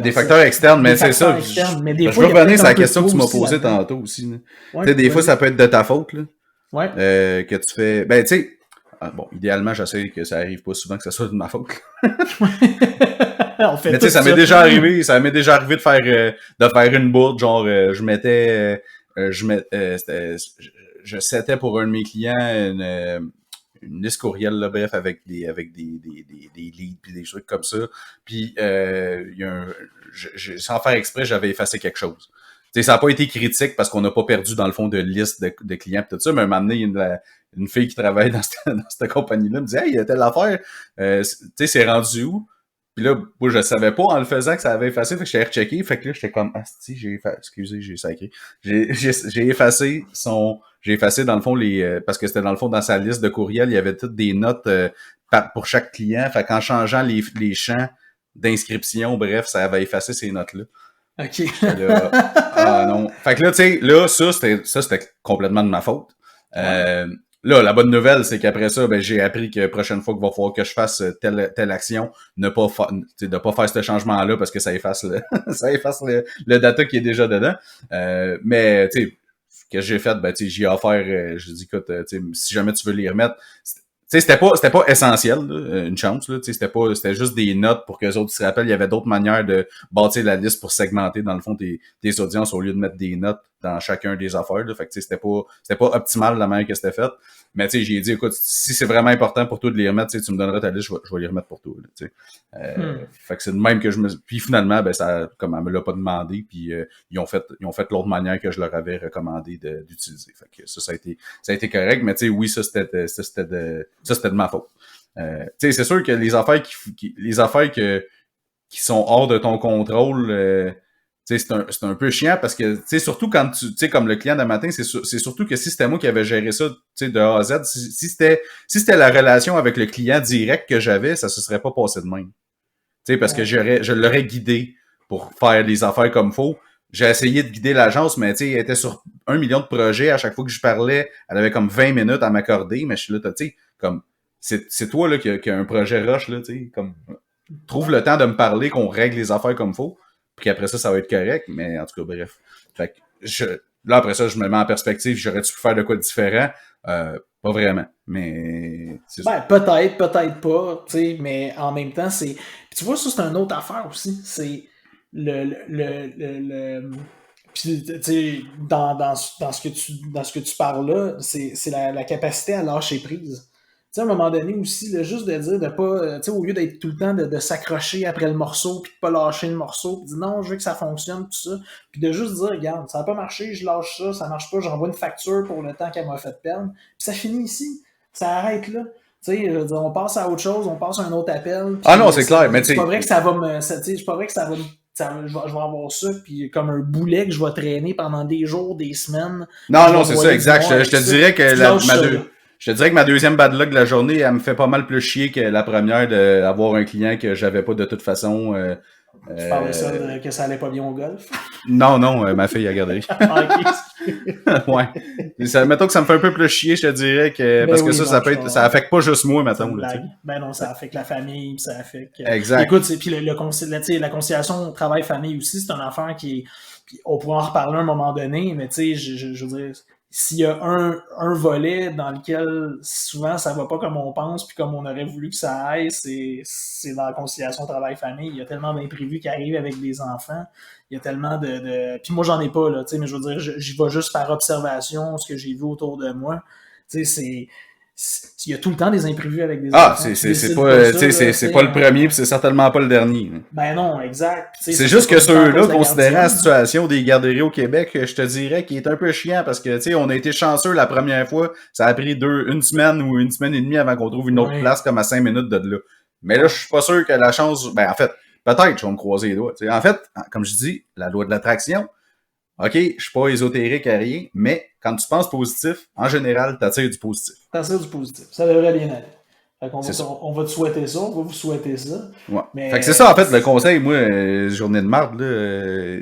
Des facteurs externes, mais c'est ça. Mais des je fois, veux revenir sur la question que tu m'as posée tantôt aussi. Ouais, tu sais, des fois, ça peut être de ta faute, là. Ouais. Que tu fais. Ben, tu sais, bon, idéalement, j'essaie que ça arrive pas souvent que ça soit de ma faute. On fait mais tu sais, ça m'est déjà arrivé. Ça m'est déjà arrivé de faire une bourde, genre, je setais pour un de mes clients une liste courriel, là, bref, avec des leads puis des trucs comme ça. Puis, sans faire exprès, j'avais effacé quelque chose. Tu sais, ça n'a pas été critique parce qu'on n'a pas perdu, dans le fond, de liste de clients et tout ça, mais un moment donné, une fille qui travaille dans cette compagnie-là me dit « Hey, il y a telle affaire, tu sais, c'est rendu où? » Puis là, moi, je savais pas en le faisant que ça avait effacé, fait que j'étais rechecké, fait que là, j'étais comme « Ah, si, j'ai effacé, excusez, j'ai sacré. » J'ai effacé dans le fond parce que c'était dans le fond dans sa liste de courriels, il y avait toutes des notes pour chaque client, fait qu'en changeant les champs d'inscription, bref, ça avait effacé ces notes-là. OK. Là, ah non. Fait que là, tu sais, là, ça, c'était complètement de ma faute. Là, la bonne nouvelle, c'est qu'après ça, ben, j'ai appris que prochaine fois qu'il va falloir que je fasse telle action, de pas faire ce changement-là parce que ça efface le data qui est déjà dedans. Mais, tu sais, ce que j'ai fait, ben, tu sais, j'y ai offert, je dis, écoute, tu sais, si jamais tu veux les remettre, tu sais, c'était pas essentiel, là, une chance, là, tu sais, c'était juste des notes pour que les autres se rappellent. Il y avait d'autres manières de bâtir la liste pour segmenter, dans le fond, tes audiences au lieu de mettre des notes dans chacun des affaires, là. Fait que, tu sais, c'était pas optimal la manière que c'était fait. Mais, tu sais, j'ai dit, écoute, si c'est vraiment important pour toi de les remettre, tu sais, tu me donneras ta liste, je vais les remettre pour toi, là, tu sais. Fait que c'est de même que puis finalement, ben, comme elle me l'a pas demandé, puis ils ont fait l'autre manière que je leur avais recommandé d'utiliser. Fait que ça a été correct, mais tu sais, oui, ça c'était de ma faute. Tu sais, c'est sûr que les affaires qui sont hors de ton contrôle, tu sais, c'est un peu chiant parce que, tu sais, surtout quand tu sais, comme le client de matin, c'est surtout que si c'était moi qui avais géré ça, tu sais, de A à Z, si c'était la relation avec le client direct que j'avais, ça se serait pas passé de même. Tu sais, parce que je l'aurais guidé pour faire les affaires comme faut. J'ai essayé de guider l'agence, mais tu sais, elle était sur 1 million de projets. À chaque fois que je parlais, elle avait comme 20 minutes à m'accorder, mais je suis là, tu sais, comme, c'est toi, là, qui a un projet rush, là, tu sais, comme, trouve le temps de me parler, qu'on règle les affaires comme faut, puis après ça va être correct, mais en tout cas, bref. Fait que là, après ça, je me mets en perspective, j'aurais-tu pu faire de quoi de différent? Pas vraiment, mais... peut-être pas, tu sais, mais en même temps, c'est... Puis tu vois, ça, c'est une autre affaire aussi, c'est puis, tu sais, dans ce que tu parles là, c'est la capacité à lâcher prise. Tu sais, à un moment donné aussi, là, juste de dire de pas, tu sais, au lieu d'être tout le temps de s'accrocher après le morceau, puis de pas lâcher le morceau, puis de dire non, je veux que ça fonctionne, tout ça, puis de juste dire, regarde, ça n'a pas marché, je lâche ça marche pas, j'envoie une facture pour le temps qu'elle m'a fait perdre, puis ça finit ici, ça arrête là. Tu sais, on passe à autre chose, on passe à un autre appel. Ah non, c'est clair, mais tu sais. C'est pas vrai que ça va me. C'est pas vrai que ça va me. Je vais avoir ça, puis comme un boulet que je vais traîner pendant des jours, des semaines. Non, c'est ça, exact. Je te dirais que je te dirais que ma deuxième bad luck de la journée, elle me fait pas mal plus chier que la première d'avoir un client que j'avais pas de toute façon. Tu parlais ça que ça allait pas bien au golf? Non, ma fille a gardé. Ouais. Mettons que ça me fait un peu plus chier, je te dirais que. Parce que ça affecte pas juste moi, mettons. Ben non, ça affecte la famille, ça affecte. Exact. Écoute, puis la conciliation travail-famille aussi, c'est une affaire qui. On pourra en reparler à un moment donné, mais tu sais, je veux dire, s'il y a un volet dans lequel souvent ça va pas comme on pense puis comme on aurait voulu que ça aille, c'est dans la conciliation travail-famille. Il y a tellement d'imprévus qui arrivent avec des enfants. Il y a tellement de... Puis moi, j'en ai pas, là, tu sais, mais je veux dire, j'y vais juste par observation, ce que j'ai vu autour de moi. Tu sais, il y a tout le temps des imprévus avec des enfants. C'est pas le premier puis c'est certainement pas le dernier. Ben non, exact. C'est juste que ceux-là, considérant la situation des garderies au Québec, je te dirais qu'il est un peu chiant parce que, tu sais, on a été chanceux la première fois. Ça a pris une semaine ou une semaine et demie avant qu'on trouve une autre place comme à 5 minutes de là. Mais là, je suis pas sûr que la chance... Ben, en fait, peut-être, je vais me croiser les doigts. T'sais. En fait, comme je dis, la loi de l'attraction, OK, je suis pas ésotérique à rien, mais quand tu penses positif, en général, t'attires du positif. T'attires du positif. Ça devrait bien aller. Fait qu'on C'est ça. on va te souhaiter ça, on va vous souhaiter ça. Ouais. Mais Fait que c'est ça, en fait, le conseil, moi, journée de marde, là,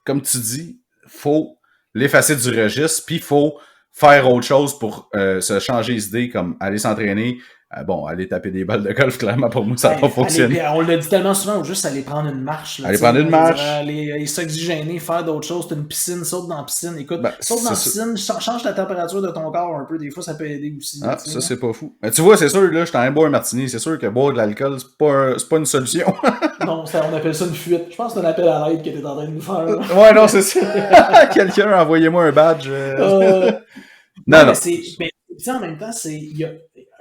comme tu dis, faut l'effacer du registre, puis faut faire autre chose pour se changer les idées, comme aller s'entraîner. Bon, aller taper des balles de golf, clairement, pour moi, ça n'a pas fonctionné. On le dit tellement souvent, juste aller prendre une marche. Là, aller prendre une marche. Aller s'oxygéner, faire d'autres choses. T'as une piscine, saute dans la piscine. Écoute, saute dans la piscine, change la température de ton corps un peu. Des fois, ça peut aider aussi. Ah, ça, c'est pas fou. Mais tu vois, c'est sûr, là, je t'en ai boire un martini. C'est sûr que boire de l'alcool, c'est pas une solution. Non, on appelle ça une fuite. Je pense que c'est un appel à l'aide que t'es en train de nous faire. Là. Ouais, non, c'est ça. Quelqu'un, envoyez-moi un badge. Non. Mais en même temps,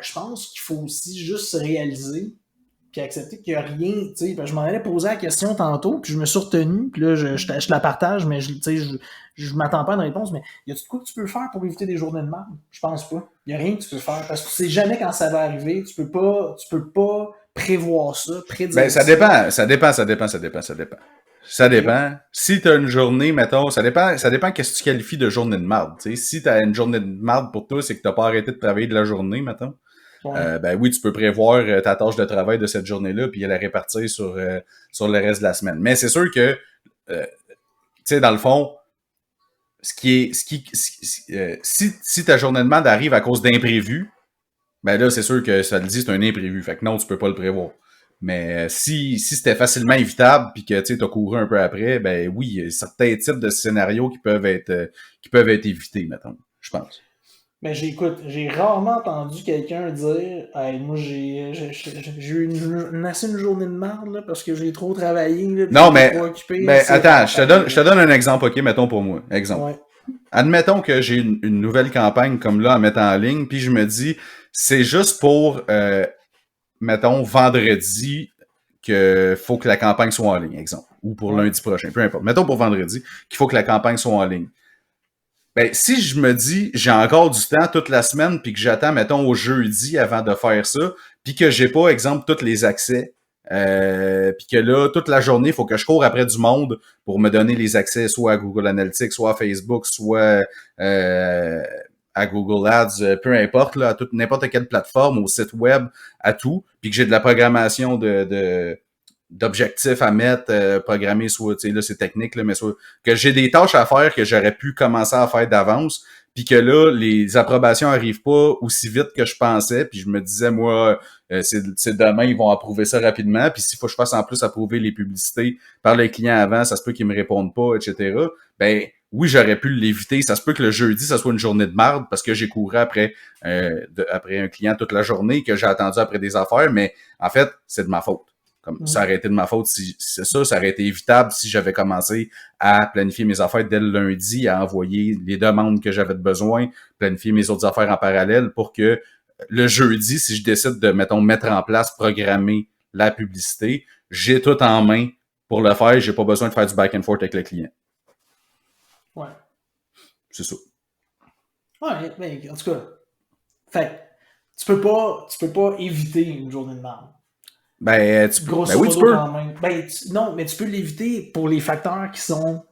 je pense qu'il faut aussi juste se réaliser puis accepter qu'il n'y a rien. Je m'en allais poser la question tantôt, puis je me suis retenu, puis là, je te la partage, mais je m'attends pas à une réponse. Mais y a-tu de quoi que tu peux faire pour éviter des journées de merde? Je pense pas. Il n'y a rien que tu peux faire. Parce que tu sais jamais quand ça va arriver. Tu peux pas prévoir ça, prédire ben, ça dépend. Ça dépend. Si t'as une journée, mettons, ça dépend qu'est-ce que tu qualifies de journée de marde. T'sais. Si t'as une journée de marde pour toi, c'est que t'as pas arrêté de travailler de la journée, mettons. Ouais. Ben oui, tu peux prévoir ta tâche de travail de cette journée-là, puis la répartir sur le reste de la semaine. Mais c'est sûr que, tu sais, dans le fond, si ta journée de marde arrive à cause d'imprévus, ben là, c'est sûr que ça le dit, c'est un imprévu. Fait que non, tu peux pas le prévoir. Mais si c'était facilement évitable puis que tu as couru un peu après, ben oui, il y a certains types de scénarios qui peuvent être évités, mettons, je pense. Mais j'ai rarement entendu quelqu'un dire hey, moi j'ai eu une journée de marde là, parce que j'ai trop travaillé. Là, non, mais, trop occupé, attends, je te donne un exemple, ok, mettons pour moi. Exemple. Ouais. Admettons que j'ai une nouvelle campagne comme là à mettre en ligne, puis je me dis c'est juste pour mettons, vendredi, qu'il faut que la campagne soit en ligne, exemple. Ou pour lundi prochain, peu importe. Mettons pour vendredi, qu'il faut que la campagne soit en ligne. Ben, si je me dis, j'ai encore du temps toute la semaine, puis que j'attends, mettons, au jeudi avant de faire ça, puis que j'ai pas, exemple, tous les accès, puis que là, toute la journée, il faut que je cours après du monde pour me donner les accès, soit à Google Analytics, soit à Facebook, soit à Google Ads, peu importe, là, à n'importe quelle plateforme, au site web, à tout, puis que j'ai de la programmation d'objectifs à mettre, programmer, soit, tu sais, là, c'est technique, là, mais soit, que j'ai des tâches à faire que j'aurais pu commencer à faire d'avance, puis que là, les approbations arrivent pas aussi vite que je pensais, puis je me disais, moi, c'est demain, ils vont approuver ça rapidement, puis s'il faut que je fasse en plus approuver les publicités par les clients avant, ça se peut qu'ils me répondent pas, etc., ben, oui, j'aurais pu l'éviter. Ça se peut que le jeudi, ça soit une journée de marde parce que j'ai couru après un client toute la journée, que j'ai attendu après des affaires, mais en fait, c'est de ma faute. Comme ça aurait été de ma faute si c'est ça aurait été évitable si j'avais commencé à planifier mes affaires dès le lundi, à envoyer les demandes que j'avais de besoin, planifier mes autres affaires en parallèle pour que le jeudi, si je décide de, mettons, mettre en place, programmer la publicité, j'ai tout en main pour le faire, j'ai pas besoin de faire du back and forth avec le client. Ouais. C'est ça. Ouais, mais en tout cas, fait, tu peux pas éviter une journée de marde. Ben, oui, tu peux. Quand même. Non, mais tu peux l'éviter pour les facteurs qui sont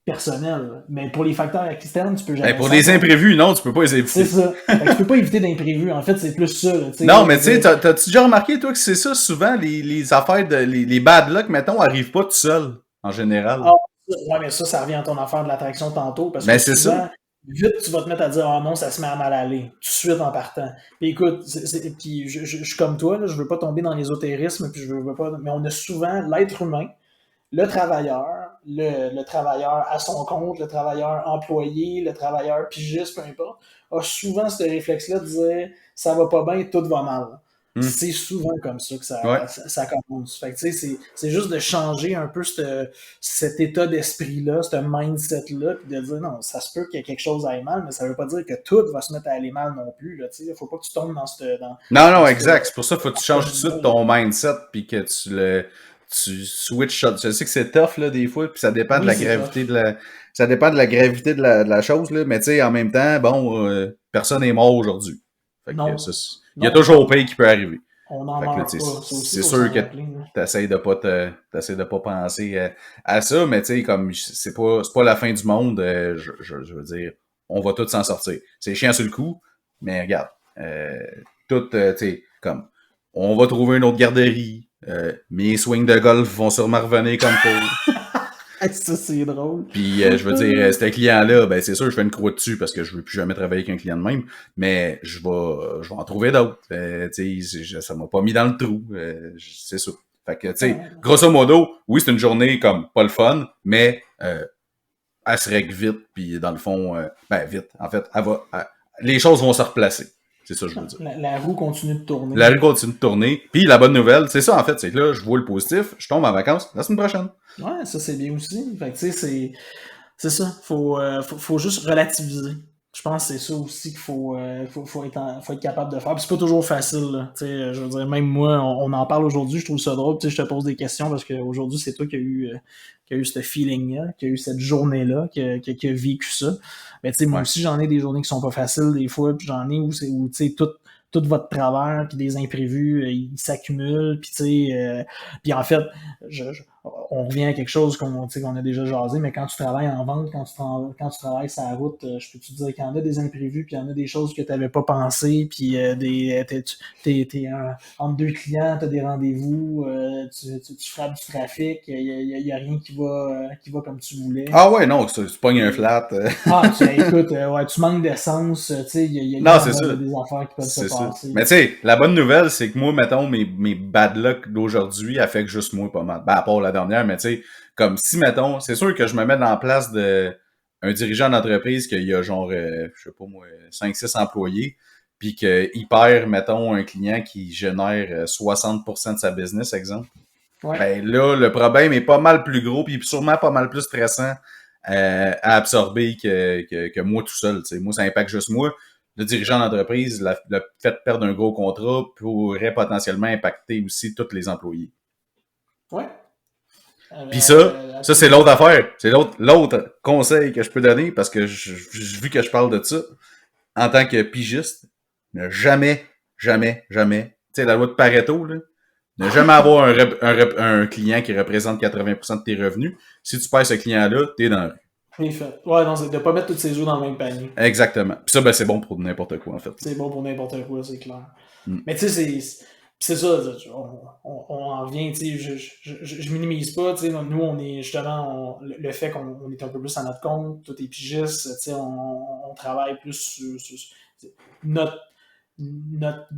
personnels. Mais pour les facteurs externes, tu peux jamais. Ben, pour des imprévus, non, tu peux pas les éviter. C'est ça. Tu peux pas éviter d'imprévus. En fait, c'est plus ça. Non, mais tu sais, t'as-tu déjà remarqué, toi, que c'est ça, souvent, les affaires les bad luck, mettons, arrivent pas tout seuls, en général. Ah, ouais, mais ça revient à ton affaire de l'attraction tantôt. Parce que c'est souvent, ça. Vite, tu vas te mettre à dire « Ah non, ça se met à mal aller », tout de suite en partant. Puis écoute, puis je suis comme toi, là, je veux pas tomber dans l'ésotérisme, puis je veux pas, mais on a souvent l'être humain, le travailleur à son compte, le travailleur employé, le travailleur pigiste, peu importe, a souvent ce réflexe-là de dire « Ça va pas bien, tout va mal ». C'est souvent comme ça que ça commence. Fait que, tu sais, c'est juste de changer un peu cet état d'esprit-là, ce mindset-là, puis de dire non, ça se peut qu'il y ait quelque chose aille mal, mais ça veut pas dire que tout va se mettre à aller mal non plus. Il faut pas que tu tombes dans Non, exact. C'est pour ça qu'il faut que tu changes tout de suite ton mindset, puis que tu switches. Je sais que c'est tough là des fois, puis ça dépend de la gravité ça dépend de la gravité de la chose, là, mais tu sais, en même temps, bon, personne n'est mort aujourd'hui. Fait que il y a toujours pire qui peut arriver. On en meurt pas. C'est sûr que t'essayes de pas penser à ça, mais tu sais, comme c'est pas la fin du monde, je veux dire, on va tous s'en sortir. C'est chiant sur le coup, mais regarde, tu sais, comme, on va trouver une autre garderie, mes swings de golf vont sûrement revenir comme faut. Ça, c'est drôle. Puis, je veux dire, ce client-là, ben, c'est sûr, je fais une croix dessus parce que je veux plus jamais travailler avec un client de même, mais je vais en trouver d'autres. Tu sais, ça m'a pas mis dans le trou. C'est ça. Fait que, tu sais, grosso modo, oui, c'est une journée comme pas le fun, mais elle se règle vite, puis dans le fond, vite. En fait, les choses vont se replacer. C'est ça que je veux dire. La roue continue de tourner. La roue continue de tourner. Puis la bonne nouvelle, c'est ça en fait, c'est que là, je vois le positif, je tombe en vacances la semaine prochaine. Ouais, ça c'est bien aussi. Fait que tu sais, c'est ça. Faut juste relativiser. Je pense que c'est ça aussi qu'il faut être capable de faire. Puis c'est pas toujours facile, là. Tu sais, je veux dire, même moi, on en parle aujourd'hui, je trouve ça drôle. Tu sais, je te pose des questions parce qu'aujourd'hui, c'est toi qui a eu ce feeling-là, qui a eu cette journée-là, qui a vécu ça. Mais tu sais, moi aussi, j'en ai des journées qui sont pas faciles des fois, puis j'en ai où tu sais, tout votre travers, puis des imprévus, ils s'accumulent, puis tu sais, puis en fait, on revient à quelque chose qu'on a déjà jasé, mais quand tu travailles en vente, quand tu travailles sur la route, je peux te dire qu'il y en a des imprévus, puis il y en a des choses que tu n'avais pas pensé, puis t'es entre deux clients, tu as des rendez-vous, tu frappes du trafic, il y a rien qui va comme tu voulais. Ah ouais, non, tu pognes un flat. Écoute, tu manques d'essence, tu sais, il y a des affaires qui peuvent se passer. Mais tu sais, la bonne nouvelle, c'est que moi, mettons, mes bad luck d'aujourd'hui affectent juste moi pas mal. Ben, à part la dernière, mais tu sais, comme si, mettons, c'est sûr que je me mets dans la place de un dirigeant d'entreprise qui a genre, je sais pas moi, 5-6 employés, puis qu'il perd, mettons, un client qui génère 60% de sa business, exemple. Ouais. Ben là, le problème est pas mal plus gros, puis sûrement pas mal plus stressant à absorber que moi tout seul. T'sais. Moi, ça impacte juste moi. Le dirigeant d'entreprise, le fait de perdre un gros contrat pourrait potentiellement impacter aussi tous les employés. Ouais. Puis ça c'est l'autre affaire. C'est l'autre conseil que je peux donner parce que vu que je parle de ça, en tant que pigiste, ne jamais, tu sais, la loi de Pareto, là, ne jamais avoir un client qui représente 80% de tes revenus. Si tu perds ce client-là, t'es dans le Ouais, non, c'est de pas mettre tous ses œufs dans le même panier. Exactement. Puis ça, ben, c'est bon pour n'importe quoi, en fait. C'est bon pour n'importe quoi, c'est clair. Mais tu sais, c'est ça, on en vient, tu sais, je minimise pas, tu sais, nous, on est justement, le fait qu'on est un peu plus à notre compte, tout est pigiste, tu sais, on travaille plus sur notre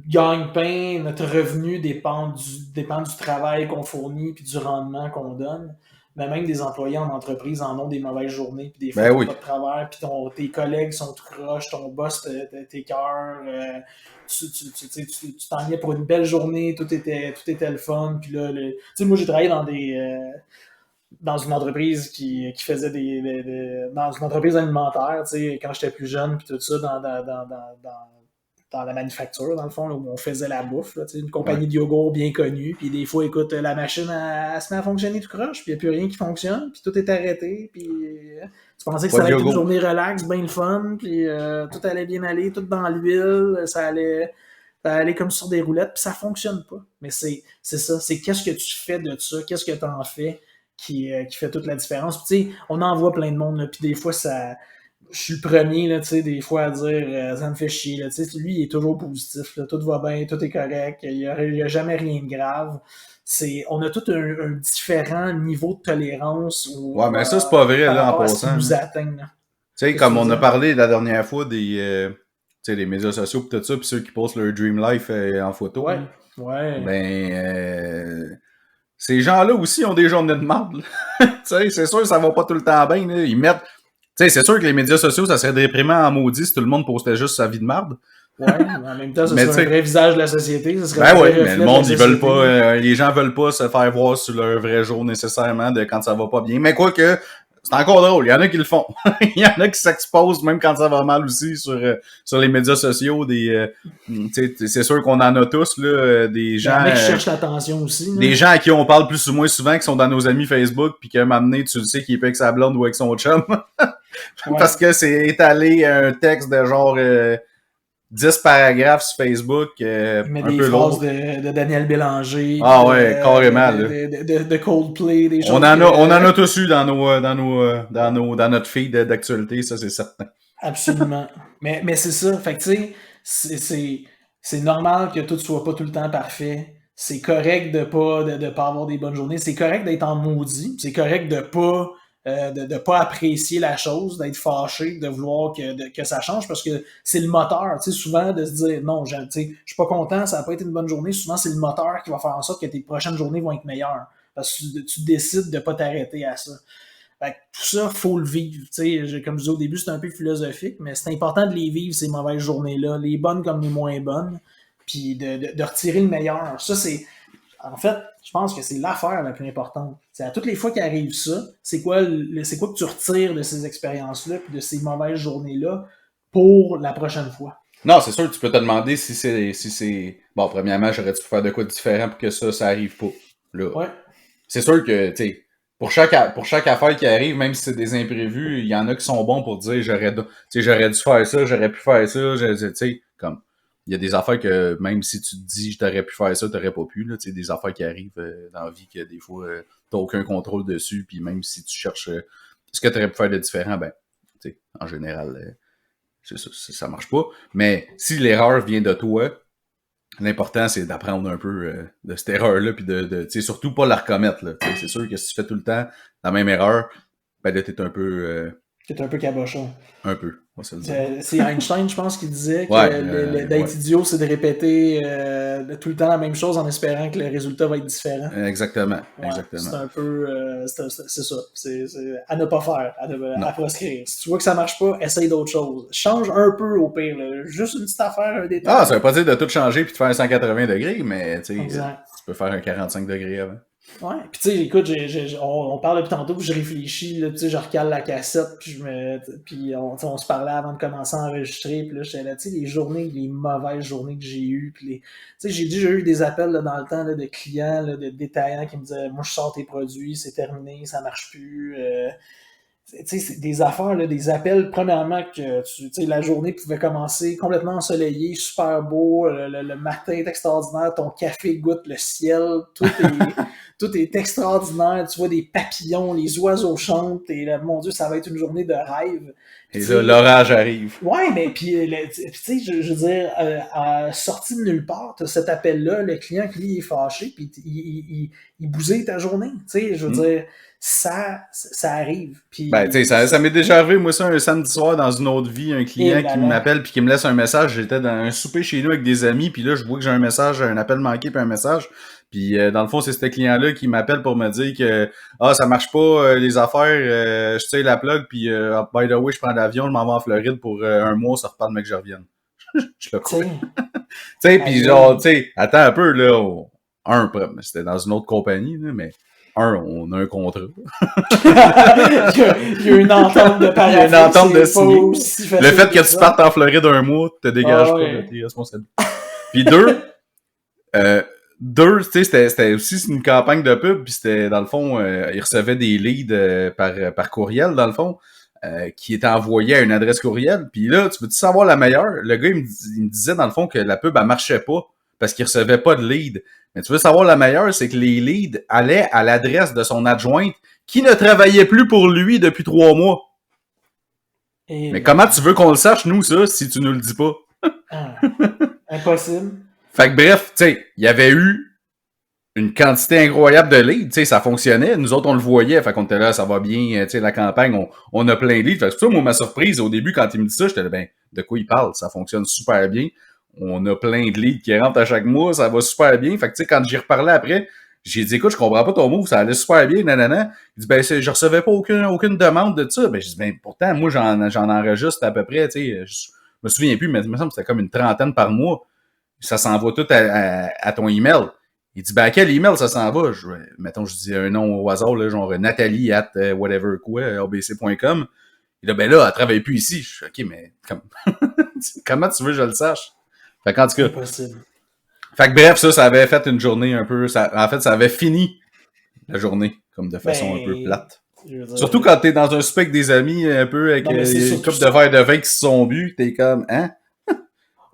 gagne-pain, notre revenu dépend du travail qu'on fournit puis du rendement qu'on donne. Mais même des employés en entreprise en ont des mauvaises journées, puis des fois, pas de travers, puis tes collègues sont tout croches, ton boss t'écœure, tu t'ennuyais pour une belle journée, tout était le fun, puis là, tu sais, moi, j'ai travaillé dans une entreprise qui faisait dans une entreprise alimentaire, tu sais, quand j'étais plus jeune, puis tout ça, dans la manufacture, dans le fond, là, où on faisait la bouffe, là, une compagnie de yogourt bien connue, puis des fois, écoute, la machine, elle se met à fonctionner tout croche, puis il n'y a plus rien qui fonctionne, puis tout est arrêté, puis tu pensais que ça allait être une journée relax, bien le fun, puis tout allait bien aller, tout dans l'huile, ça allait comme sur des roulettes, puis ça fonctionne pas. Mais c'est ça, c'est qu'est-ce que tu fais de ça, qu'est-ce que tu en fais qui fait toute la différence. Puis tu sais, on en voit plein de monde, là, puis des fois, je suis le premier, là, tu sais, des fois à dire ça me fait chier, là, tu sais, lui, il est toujours positif, là, tout va bien, tout est correct, il y a jamais rien de grave. On a tout un différent niveau de tolérance. Ouais, mais ça, c'est pas vrai, là, en passant. Nous atteint, là. Tu sais, comme on a parlé la dernière fois des médias sociaux pis tout ça, pis ceux qui postent leur dream life en photo. Ouais, là. ouais. Ben, ces gens-là aussi ont des journées de marde, tu sais, c'est sûr, ça va pas tout le temps bien, là. Ils mettent... Tu sais, c'est sûr que les médias sociaux, ça serait déprimant en maudit si tout le monde postait juste sa vie de marde. Ouais, mais en même temps, ça serait un vrai visage de la société. Ça serait mais le monde, ils veulent pas, les gens veulent pas se faire voir sur leur vrai jour nécessairement de quand ça va pas bien. Mais quoi que, c'est encore drôle. Il y en a qui le font. Il y en a qui s'exposent même quand ça va mal aussi sur les médias sociaux. C'est sûr qu'on en a tous, là, des gens. Il y en a qui cherchent l'attention aussi. Là. Des gens à qui on parle plus ou moins souvent, qui sont dans nos amis Facebook, puis qu'à un moment donné, tu le sais qu'il est pas avec sa blonde ou avec son chum. Parce que c'est étalé un texte de genre, 10 paragraphes sur Facebook, Il met un des peu phrases lourds. de Daniel Bélanger. Ah ouais, carrément, là. De Coldplay, des choses. On en a tous eu dans notre feed d'actualité, ça c'est certain. Absolument. mais c'est ça. Fait que tu sais, c'est normal que tout soit pas tout le temps parfait. C'est correct de pas avoir des bonnes journées. C'est correct d'être en maudit. C'est correct de pas apprécier la chose, d'être fâché, de vouloir que ça change, parce que c'est le moteur, tu sais, souvent de se dire non, je suis pas content, ça n'a pas été une bonne journée. Souvent, c'est le moteur qui va faire en sorte que tes prochaines journées vont être meilleures, parce que tu décides de pas t'arrêter à ça. Fait que tout ça, faut le vivre. Comme je disais au début, c'est un peu philosophique, mais c'est important de les vivre, ces mauvaises journées-là, les bonnes comme les moins bonnes, puis de retirer le meilleur. Ça, c'est. En fait, je pense que c'est l'affaire la plus importante. C'est à toutes les fois qu'il arrive ça, c'est quoi que tu retires de ces expériences-là, puis de ces mauvaises journées-là, pour la prochaine fois. Non, c'est sûr, tu peux te demander si c'est... Bon, premièrement, j'aurais-tu pu faire de quoi de différent pour que ça arrive pas. Là. Ouais. C'est sûr que, tu sais, pour chaque affaire qui arrive, même si c'est des imprévus, il y en a qui sont bons pour dire j'aurais dû faire ça, j'aurais pi faire ça, tu sais, comme il y a des affaires que même si tu te dis t'aurais pu faire ça, t'aurais pas pu, là, tu sais, des affaires qui arrivent dans la vie que des fois t'as aucun contrôle dessus, puis même si tu cherches ce que t'aurais pu faire de différent, ben, tu sais, en général, ça marche pas. Mais si l'erreur vient de toi, l'important, c'est d'apprendre un peu de cette erreur-là, puis tu sais, surtout pas la recommettre, là. C'est sûr que si tu fais tout le temps la même erreur, ben là, t'es un peu... T'es un peu cabochon. Un peu, on va se le dire. C'est Einstein, je pense, qui disait que d'être idiot, c'est de répéter tout le temps la même chose en espérant que le résultat va être différent. Exactement, ouais, exactement. C'est un peu... c'est ça. C'est à ne pas faire, à proscrire. Si tu vois que ça marche pas, essaye d'autres choses. Change un peu au pire, là. Juste une petite affaire, un détail. Ah, ça veut pas dire de tout changer puis de faire un 180 degrés, mais tu peux faire un 45 degrés avant. Ouais, puis tu sais, écoute, on parle depuis tantôt, puis je réfléchis, là, tu sais, je recale la cassette, puis on se parlait avant de commencer à enregistrer, puis là, j'étais là, tu sais, les mauvaises journées que j'ai eues, puis tu sais, j'ai déjà eu des appels là, dans le temps là, de clients, là, de détaillants qui me disaient, moi, je sors tes produits, c'est terminé, ça marche plus, tu sais, c'est des affaires, là, des appels, premièrement, que tu sais, la journée pouvait commencer complètement ensoleillée, super beau, le matin est extraordinaire, ton café goûte le ciel, tout est extraordinaire, tu vois des papillons, les oiseaux chantent, et là, mon Dieu, ça va être une journée de rêve. Et là, l'orage arrive. Ouais, mais puis tu sais, je veux dire, sorti de nulle part, t'as cet appel-là, le client qui lui est fâché, puis il bousille ta journée, tu sais, je veux dire, ça arrive. Puis, ben, tu sais, ça m'est déjà arrivé, moi, ça, un samedi soir dans une autre vie, un client qui m'appelle puis qui me laisse un message. J'étais dans un souper chez nous avec des amis, puis là, je vois que j'ai un message, un appel manqué puis un message. Puis dans le fond, c'est ce client-là qui m'appelle pour me dire que ça marche pas les affaires, je tire la plug, puis by the way, je prends l'avion, je m'en vais en Floride pour un mois, ça repart de mec que je revienne. Je le crois. Tu sais, puis genre, tu sais, attends un peu, là, c'était dans une autre compagnie, là, mais on a un contrat. il y a une entente de parapluie. Il y a une entente de signer. Le fait que tu partes en Floride un mois, te dégages pas de tes responsabilités. Puis deux, tu sais, c'était aussi une campagne de pub, puis c'était, dans le fond, ils recevaient des leads par courriel, dans le fond, qui étaient envoyés à une adresse courriel. Puis là, tu veux-tu savoir la meilleure? Le gars, il me disait, dans le fond, que la pub, elle marchait pas, parce qu'il recevait pas de leads. Mais tu veux savoir la meilleure, c'est que les leads allaient à l'adresse de son adjointe, qui ne travaillait plus pour lui depuis 3 mois. Mais comment tu veux qu'on le sache, nous, ça, si tu nous le dis pas? Impossible. Fait que bref, tu sais, il y avait eu une quantité incroyable de leads, tu sais, ça fonctionnait. Nous autres, on le voyait, fait qu'on était là, ça va bien, tu sais, la campagne, on a plein de leads. Fait que c'est ça, moi, ma surprise, au début, quand il me dit ça, j'étais là, ben, de quoi il parle? Ça fonctionne super bien. On a plein de leads qui rentrent à chaque mois, ça va super bien. Fait que, tu sais, quand j'y reparlais après, j'ai dit, écoute, je comprends pas ton move, ça allait super bien, nanana. Il dit, ben, je recevais pas aucune demande de ça. Ben, j'ai dit, ben, pourtant, moi, j'en enregistre à peu près, tu sais, je me souviens plus, mais il me semble que c'était comme une 30aine par mois. Ça s'en va tout à ton email. Il dit, ben, à quel email ça s'en va? Mettons, je dis un nom au hasard, là, genre Nathalie at whatever quoi, abc.com. Il dit, ben là, elle travaille plus ici. Je suis, OK, mais comment tu veux que je le sache? Fait qu'en tout cas. Impossible. Fait que bref, ça avait fait une journée un peu. En fait, ça avait fini la journée, comme de façon un peu plate. Surtout quand t'es dans un spec des amis, un peu avec une coupe de verre de vin qui se sont bu, t'es comme, hein?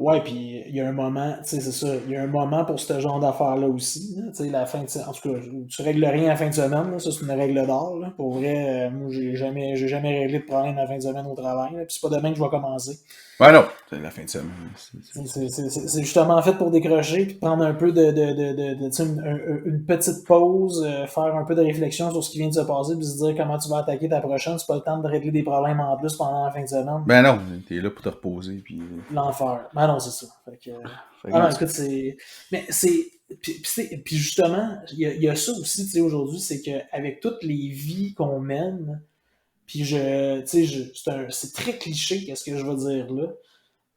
Ouais, puis il y a un moment, tu sais, c'est ça, il y a un moment pour ce genre d'affaires-là aussi. Tu sais, la fin de en tout cas, tu règles rien la fin de semaine, là, ça c'est une règle d'or. Là. Pour vrai, moi j'ai jamais réglé de problème la fin de semaine au travail. Là, puis c'est pas demain que je vais commencer. Ouais, non, c'est la fin de semaine. C'est justement fait pour décrocher puis prendre un peu une petite pause, faire un peu de réflexion sur ce qui vient de se passer puis se dire comment tu vas attaquer ta prochaine. C'est pas le temps de régler des problèmes en plus pendant la fin de semaine. Ben non, t'es là pour te reposer puis. L'enfer. Ben non, c'est ça. Fait que, ah non, écoute, c'est. Mais c'est. Puis justement, il y a ça aussi, tu sais, aujourd'hui, c'est qu'avec toutes les vies qu'on mène, puis tu sais, c'est très cliché, qu'est-ce que je veux dire là,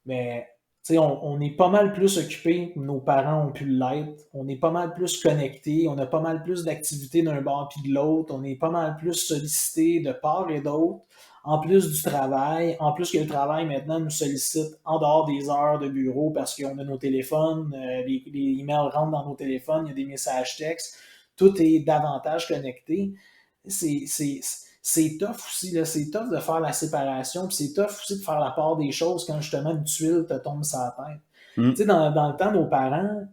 mais tu sais, on est pas mal plus occupé que nos parents ont pu l'être. On est pas mal plus connectés. On a pas mal plus d'activités d'un bord puis de l'autre. On est pas mal plus sollicité de part et d'autre. En plus du travail, en plus que le travail maintenant nous sollicite en dehors des heures de bureau parce qu'on a nos téléphones, les emails rentrent dans nos téléphones, il y a des messages textes, tout est davantage connecté. C'est tough aussi, là. C'est tough de faire la séparation, puis c'est tough aussi de faire la part des choses quand justement une tuile te tombe sur la tête. Tu sais, dans le temps, nos parents,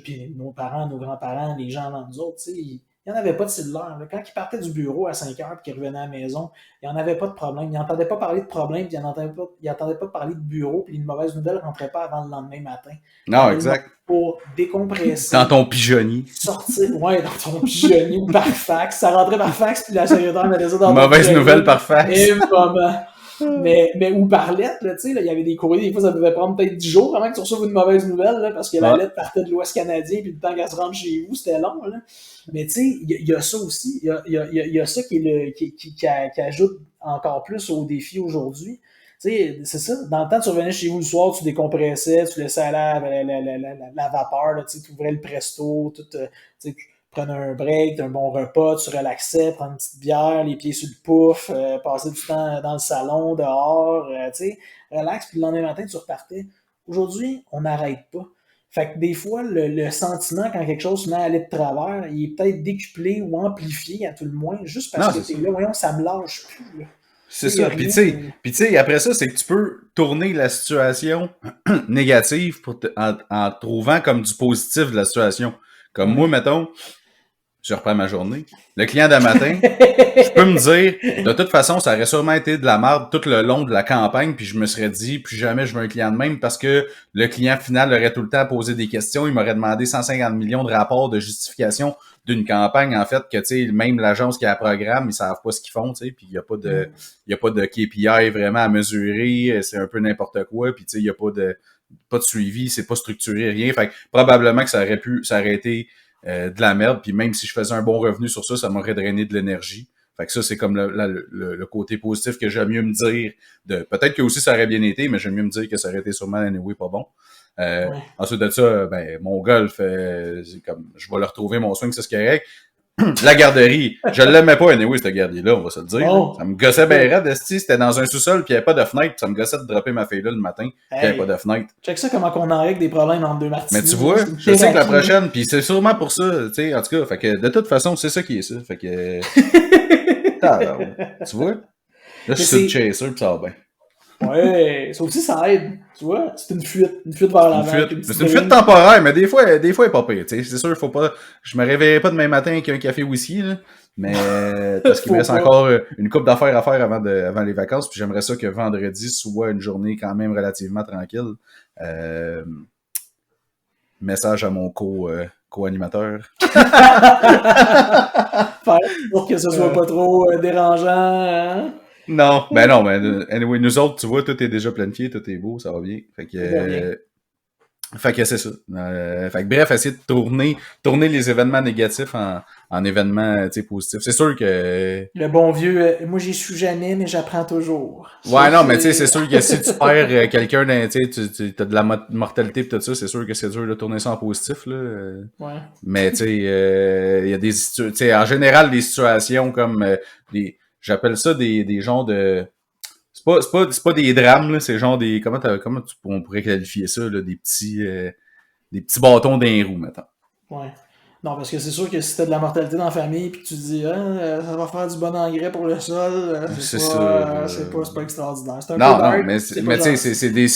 puis nos parents, nos grands-parents, les gens avant nous autres, tu sais, il n'y en avait pas de cellulaire. Là. Quand ils partaient du bureau à 5 heures et qu'ils revenaient à la maison, il n'y en avait pas de problème. Ils n'entendaient pas parler de problème, puis ils n'entendaient pas parler de bureau, puis une mauvaise nouvelle ne rentrait pas avant le lendemain matin. Non, exact. Pour décompresser. Dans ton pigeonnier. Sortir, ouais, dans ton pigeonnier ou par fax. Ça rentrait par fax, puis la secrétaire mettait ça dans mauvaise nouvelle par fax. Et vraiment. Mais ou par lettre, tu sais, il y avait des courriers, des fois ça pouvait prendre peut-être 10 jours avant que tu reçoives une mauvaise nouvelle, là, parce que la lettre partait de l'Ouest canadien, puis le temps qu'elle se rende chez vous, c'était long. Là. Mais tu sais, il y a ça aussi, il y a ça qui ajoute encore plus au défi aujourd'hui. Tu sais, c'est ça. Dans le temps, tu revenais chez vous le soir, tu décompressais, tu laissais aller la vapeur, tu ouvrais le presto, tu prenais un break, un bon repas, tu relaxais, prendre une petite bière, les pieds sur le pouf, passer du temps dans le salon, dehors, tu sais, relax, puis le lendemain matin, tu repartais. Aujourd'hui, on n'arrête pas. Fait que des fois, le sentiment quand quelque chose se met à aller de travers, il est peut-être décuplé ou amplifié à tout le moins, juste parce que t'es là, voyons, ça me lâche plus. Là. C'est ça. Puis tu sais, après ça, c'est que tu peux tourner la situation négative en trouvant comme du positif de la situation. Comme moi, mettons, je reprends ma journée. Le client de matin, je peux me dire, de toute façon, ça aurait sûrement été de la merde tout le long de la campagne, puis je me serais dit, plus jamais je veux un client de même, parce que le client final aurait tout le temps posé des questions, il m'aurait demandé 150 millions de rapports de justification d'une campagne, en fait, que, tu sais, même l'agence qui a un programme, ils savent pas ce qu'ils font, tu sais, puis il y a pas de KPI vraiment à mesurer, c'est un peu n'importe quoi, puis tu sais, il y a pas de suivi, c'est pas structuré, rien, fait que probablement que ça aurait été de la merde, puis même si je faisais un bon revenu sur ça, ça m'aurait drainé de l'énergie. Fait que ça, c'est comme le côté positif que j'aime mieux me dire. Peut-être que aussi ça aurait bien été, mais j'aime mieux me dire que ça aurait été sûrement anyway pas bon. Ensuite de ça, ben mon golf, c'est comme je vais le retrouver, mon swing, c'est ce correct. La garderie, je l'aimais pas anyway, cette garderie-là, on va se le dire. Oh. Ça me gossait bien raide, c'était dans un sous-sol, puis il n'y avait pas de fenêtre, puis ça me gossait de dropper ma fille là le matin, puis il n'y avait pas de fenêtre. Check ça comment on en règle des problèmes entre deux martinis. Mais tu vois, je sais que la prochaine, puis c'est sûrement pour ça, tu sais, en tout cas, fait que de toute façon, c'est ça qui est ça, fait que... tu vois? Là, je suis sur le chaser, puis ça va bien. Ouais, ça aussi, ça aide. Tu vois, c'est une fuite vers l'avant. C'est une fuite temporaire, mais des fois, elle est pas pire. Tu sais, c'est sûr, faut pas. Je me réveillerai pas demain matin avec un café whisky, là. Mais parce qu'il me reste encore une couple d'affaires à faire avant les vacances. Puis j'aimerais ça que vendredi soit une journée quand même relativement tranquille. Message à mon co-animateur. Pour que ce soit pas trop dérangeant. Hein? Non, ben non, mais anyway, nous autres, tu vois, tout est déjà planifié, tout est beau, ça va bien. Fait que c'est ça. Fait que bref, essayer de tourner les événements négatifs en événements positifs. C'est sûr que... Le bon vieux, moi j'y suis jamais, mais j'apprends toujours. Ouais, non, mais tu sais, c'est sûr que si tu perds quelqu'un, tu as de la mortalité et tout ça, c'est sûr que c'est dur de tourner ça en positif, là. Ouais. Mais tu sais, il y a des situations, en général, des situations comme j'appelle ça des genres de... C'est pas des drames, là, c'est genre des... on pourrait qualifier ça, là, des petits bâtons d'un roue, mettons. Ouais. Non, parce que c'est sûr que si t'as de la mortalité dans la famille puis que tu dis ça va faire du bon engrais pour le sol, c'est pas extraordinaire. C'est un peu dark, mais tu sais, c'est des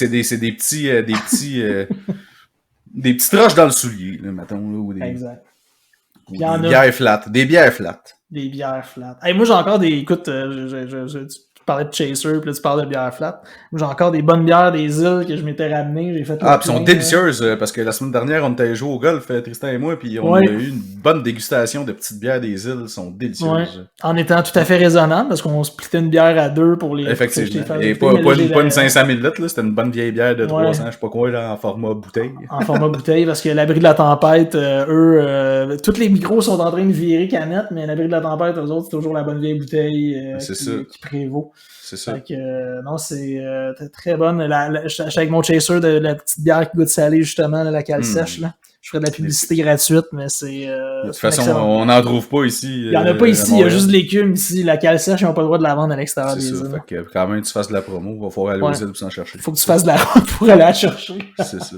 petits des petites roches dans le soulier, là, mettons, là, ou des, exact. Ou des bières flattes. Des bières flattes. Des bières flattes. Hey, moi, j'ai encore des... Écoute, tu parlais de Chaser, puis là, tu parles de bières flattes. Moi, j'ai encore des bonnes bières des îles que je m'étais ramenées. J'ai fait puis sont délicieuses, parce que la semaine dernière, on était joué au golf, Tristan et moi, puis on a eu une bonne dégustation de petites bières des îles. Sont délicieuses. Ouais. En étant tout à fait raisonnable, parce qu'on splittait une bière à deux pour les... Effectivement. Et pas une 500 ml, là, c'était une bonne vieille bière de 300, je sais pas quoi, là, en format bouteille. En format bouteille, parce que l'abri de la tempête, tous les micros sont en train de virer canette, mais l'abri de la tempête, eux autres, c'est toujours la bonne vieille bouteille qui prévaut. C'est ça. Fait que, non, c'est très bonne. Je suis avec mon chaser de la petite bière qui goûte salée, justement, la cale sèche. Là. Je ferais de la publicité gratuite, mais c'est. De toute façon, on n'en trouve pas ici. Il n'y en a pas ici, il y a juste de l'écume ici. La cale sèche, ils n'ont pas le droit de la vendre à l'extérieur des îles. Fait que quand même, tu fasses de la promo, il va falloir aller aux îles pour s'en chercher. Faut que tu fasses de la route pour aller la chercher. C'est ça.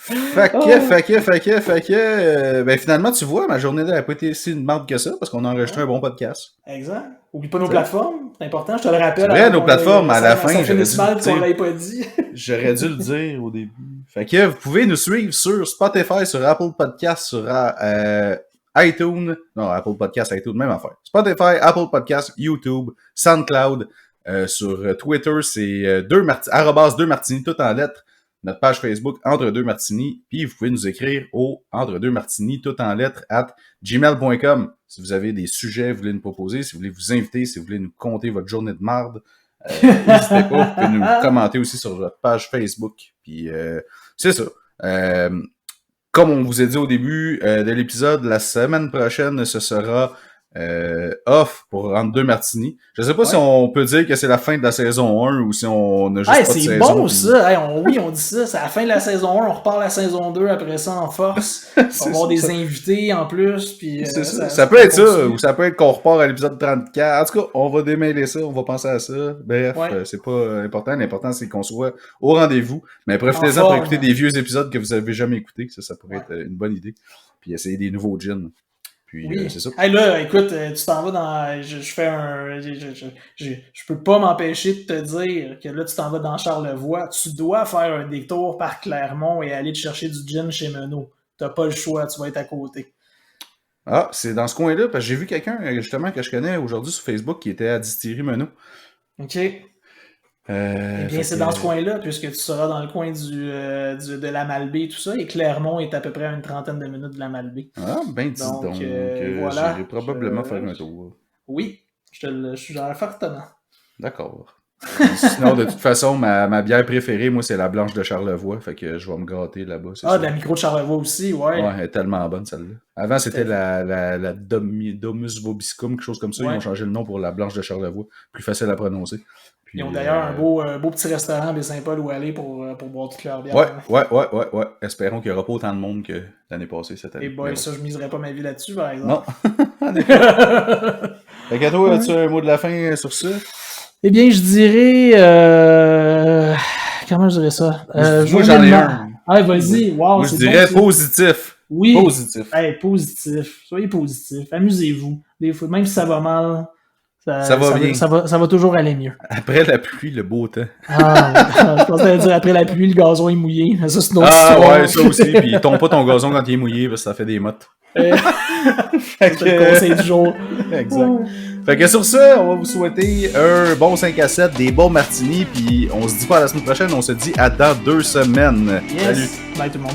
Fait que, ben finalement, tu vois, ma journée n'a pas été si une merde que ça, parce qu'on a enregistré un bon podcast. Exact. Oublie pas nos plateformes, c'est important, je te le rappelle. C'est vrai, nos plateformes, à la fin, j'aurais dû le dire au début. Fait que vous pouvez nous suivre sur Spotify, sur Apple Podcasts, sur iTunes, non, Apple Podcasts, iTunes, même affaire. Spotify, Apple Podcasts, YouTube, SoundCloud, sur Twitter, c'est @2martini, tout en lettres. Notre page Facebook, Entre Deux Martini, puis vous pouvez nous écrire au Entre Deux Martini, tout en lettres, @gmail.com. Si vous avez des sujets, vous voulez nous proposer, si vous voulez vous inviter, si vous voulez nous conter votre journée de marde, n'hésitez pas. Vous pouvez nous commenter aussi sur notre page Facebook. Puis c'est ça. Comme on vous a dit au début de l'épisode, la semaine prochaine, ce sera off pour Entre Deux Martini. Je sais pas si on peut dire que c'est la fin de la saison 1 ou si on a juste pas de saison. C'est bon ça! On dit ça, c'est la fin de la saison 1, on repart la saison 2 après ça en force. On va avoir des invités en plus. Puis, ça peut être ça, ou ça peut être qu'on repart à l'épisode 34. En tout cas, on va démêler ça, on va penser à ça. Bref, c'est pas important. L'important, c'est qu'on soit au rendez-vous. Mais profitez-en pour écouter des vieux épisodes que vous avez jamais écoutés. Ça pourrait être une bonne idée. Puis essayer des nouveaux gins. Puis, c'est ça. Hey, là, écoute, tu t'en vas dans... Je fais un... Je peux pas m'empêcher de te dire que là, tu t'en vas dans Charlevoix. Tu dois faire un détour par Clermont et aller te chercher du gin chez Menot. T'as pas le choix, tu vas être à côté. Ah, c'est dans ce coin-là, parce que j'ai vu quelqu'un, justement, que je connais aujourd'hui sur Facebook qui était à Distillerie Menot. OK. Eh bien, c'est dans ce coin-là, puisque tu seras dans le coin de la Malbaie, tout ça, et Clermont est à peu près à une trentaine de minutes de la Malbaie. Ah, ben dis donc, voilà, j'irai probablement faire un tour. Oui, je suggère fortement. D'accord. Sinon, de toute façon, ma bière préférée, moi, c'est la blanche de Charlevoix, fait que je vais me gâter là-bas. Ah, de la micro de Charlevoix aussi, ouais. Ouais, elle est tellement bonne, celle-là. Avant, c'était la Domus Vobiscum, quelque chose comme ça. Ils ont changé le nom pour la blanche de Charlevoix. Plus facile à prononcer. Puis, ils ont d'ailleurs un beau petit restaurant à Baie-Saint-Paul où aller pour boire toute leur bière. Ouais. Espérons qu'il n'y aura pas autant de monde que l'année passée cette année. Et boy, ça, je miserais pas ma vie là-dessus, par exemple. Non. Fait qu'à toi, as-tu un mot de la fin sur ça? Eh bien, je dirais... Comment je dirais ça? Moi, j'en ai un. Ah, vas-y. Wow, moi, je dirais positif. Oui. Positif. Hey, positif. Soyez positif. Amusez-vous. Des fois, même si ça va mal... Ça va bien. Ça va toujours aller mieux. Après la pluie, le beau temps. Je pensais à dire après la pluie, le gazon est mouillé. Ça, c'est une autre histoire. Ouais, ça aussi. Puis tombe pas ton gazon quand il est mouillé parce que ça fait des mottes. C'est le conseil du jour. Exact. Fait que sur ça, on va vous souhaiter un bon 5 à 7, des bons martinis, puis on se dit pas à la semaine prochaine, on se dit à dans 2 semaines. Yes. Salut. Bye tout le monde.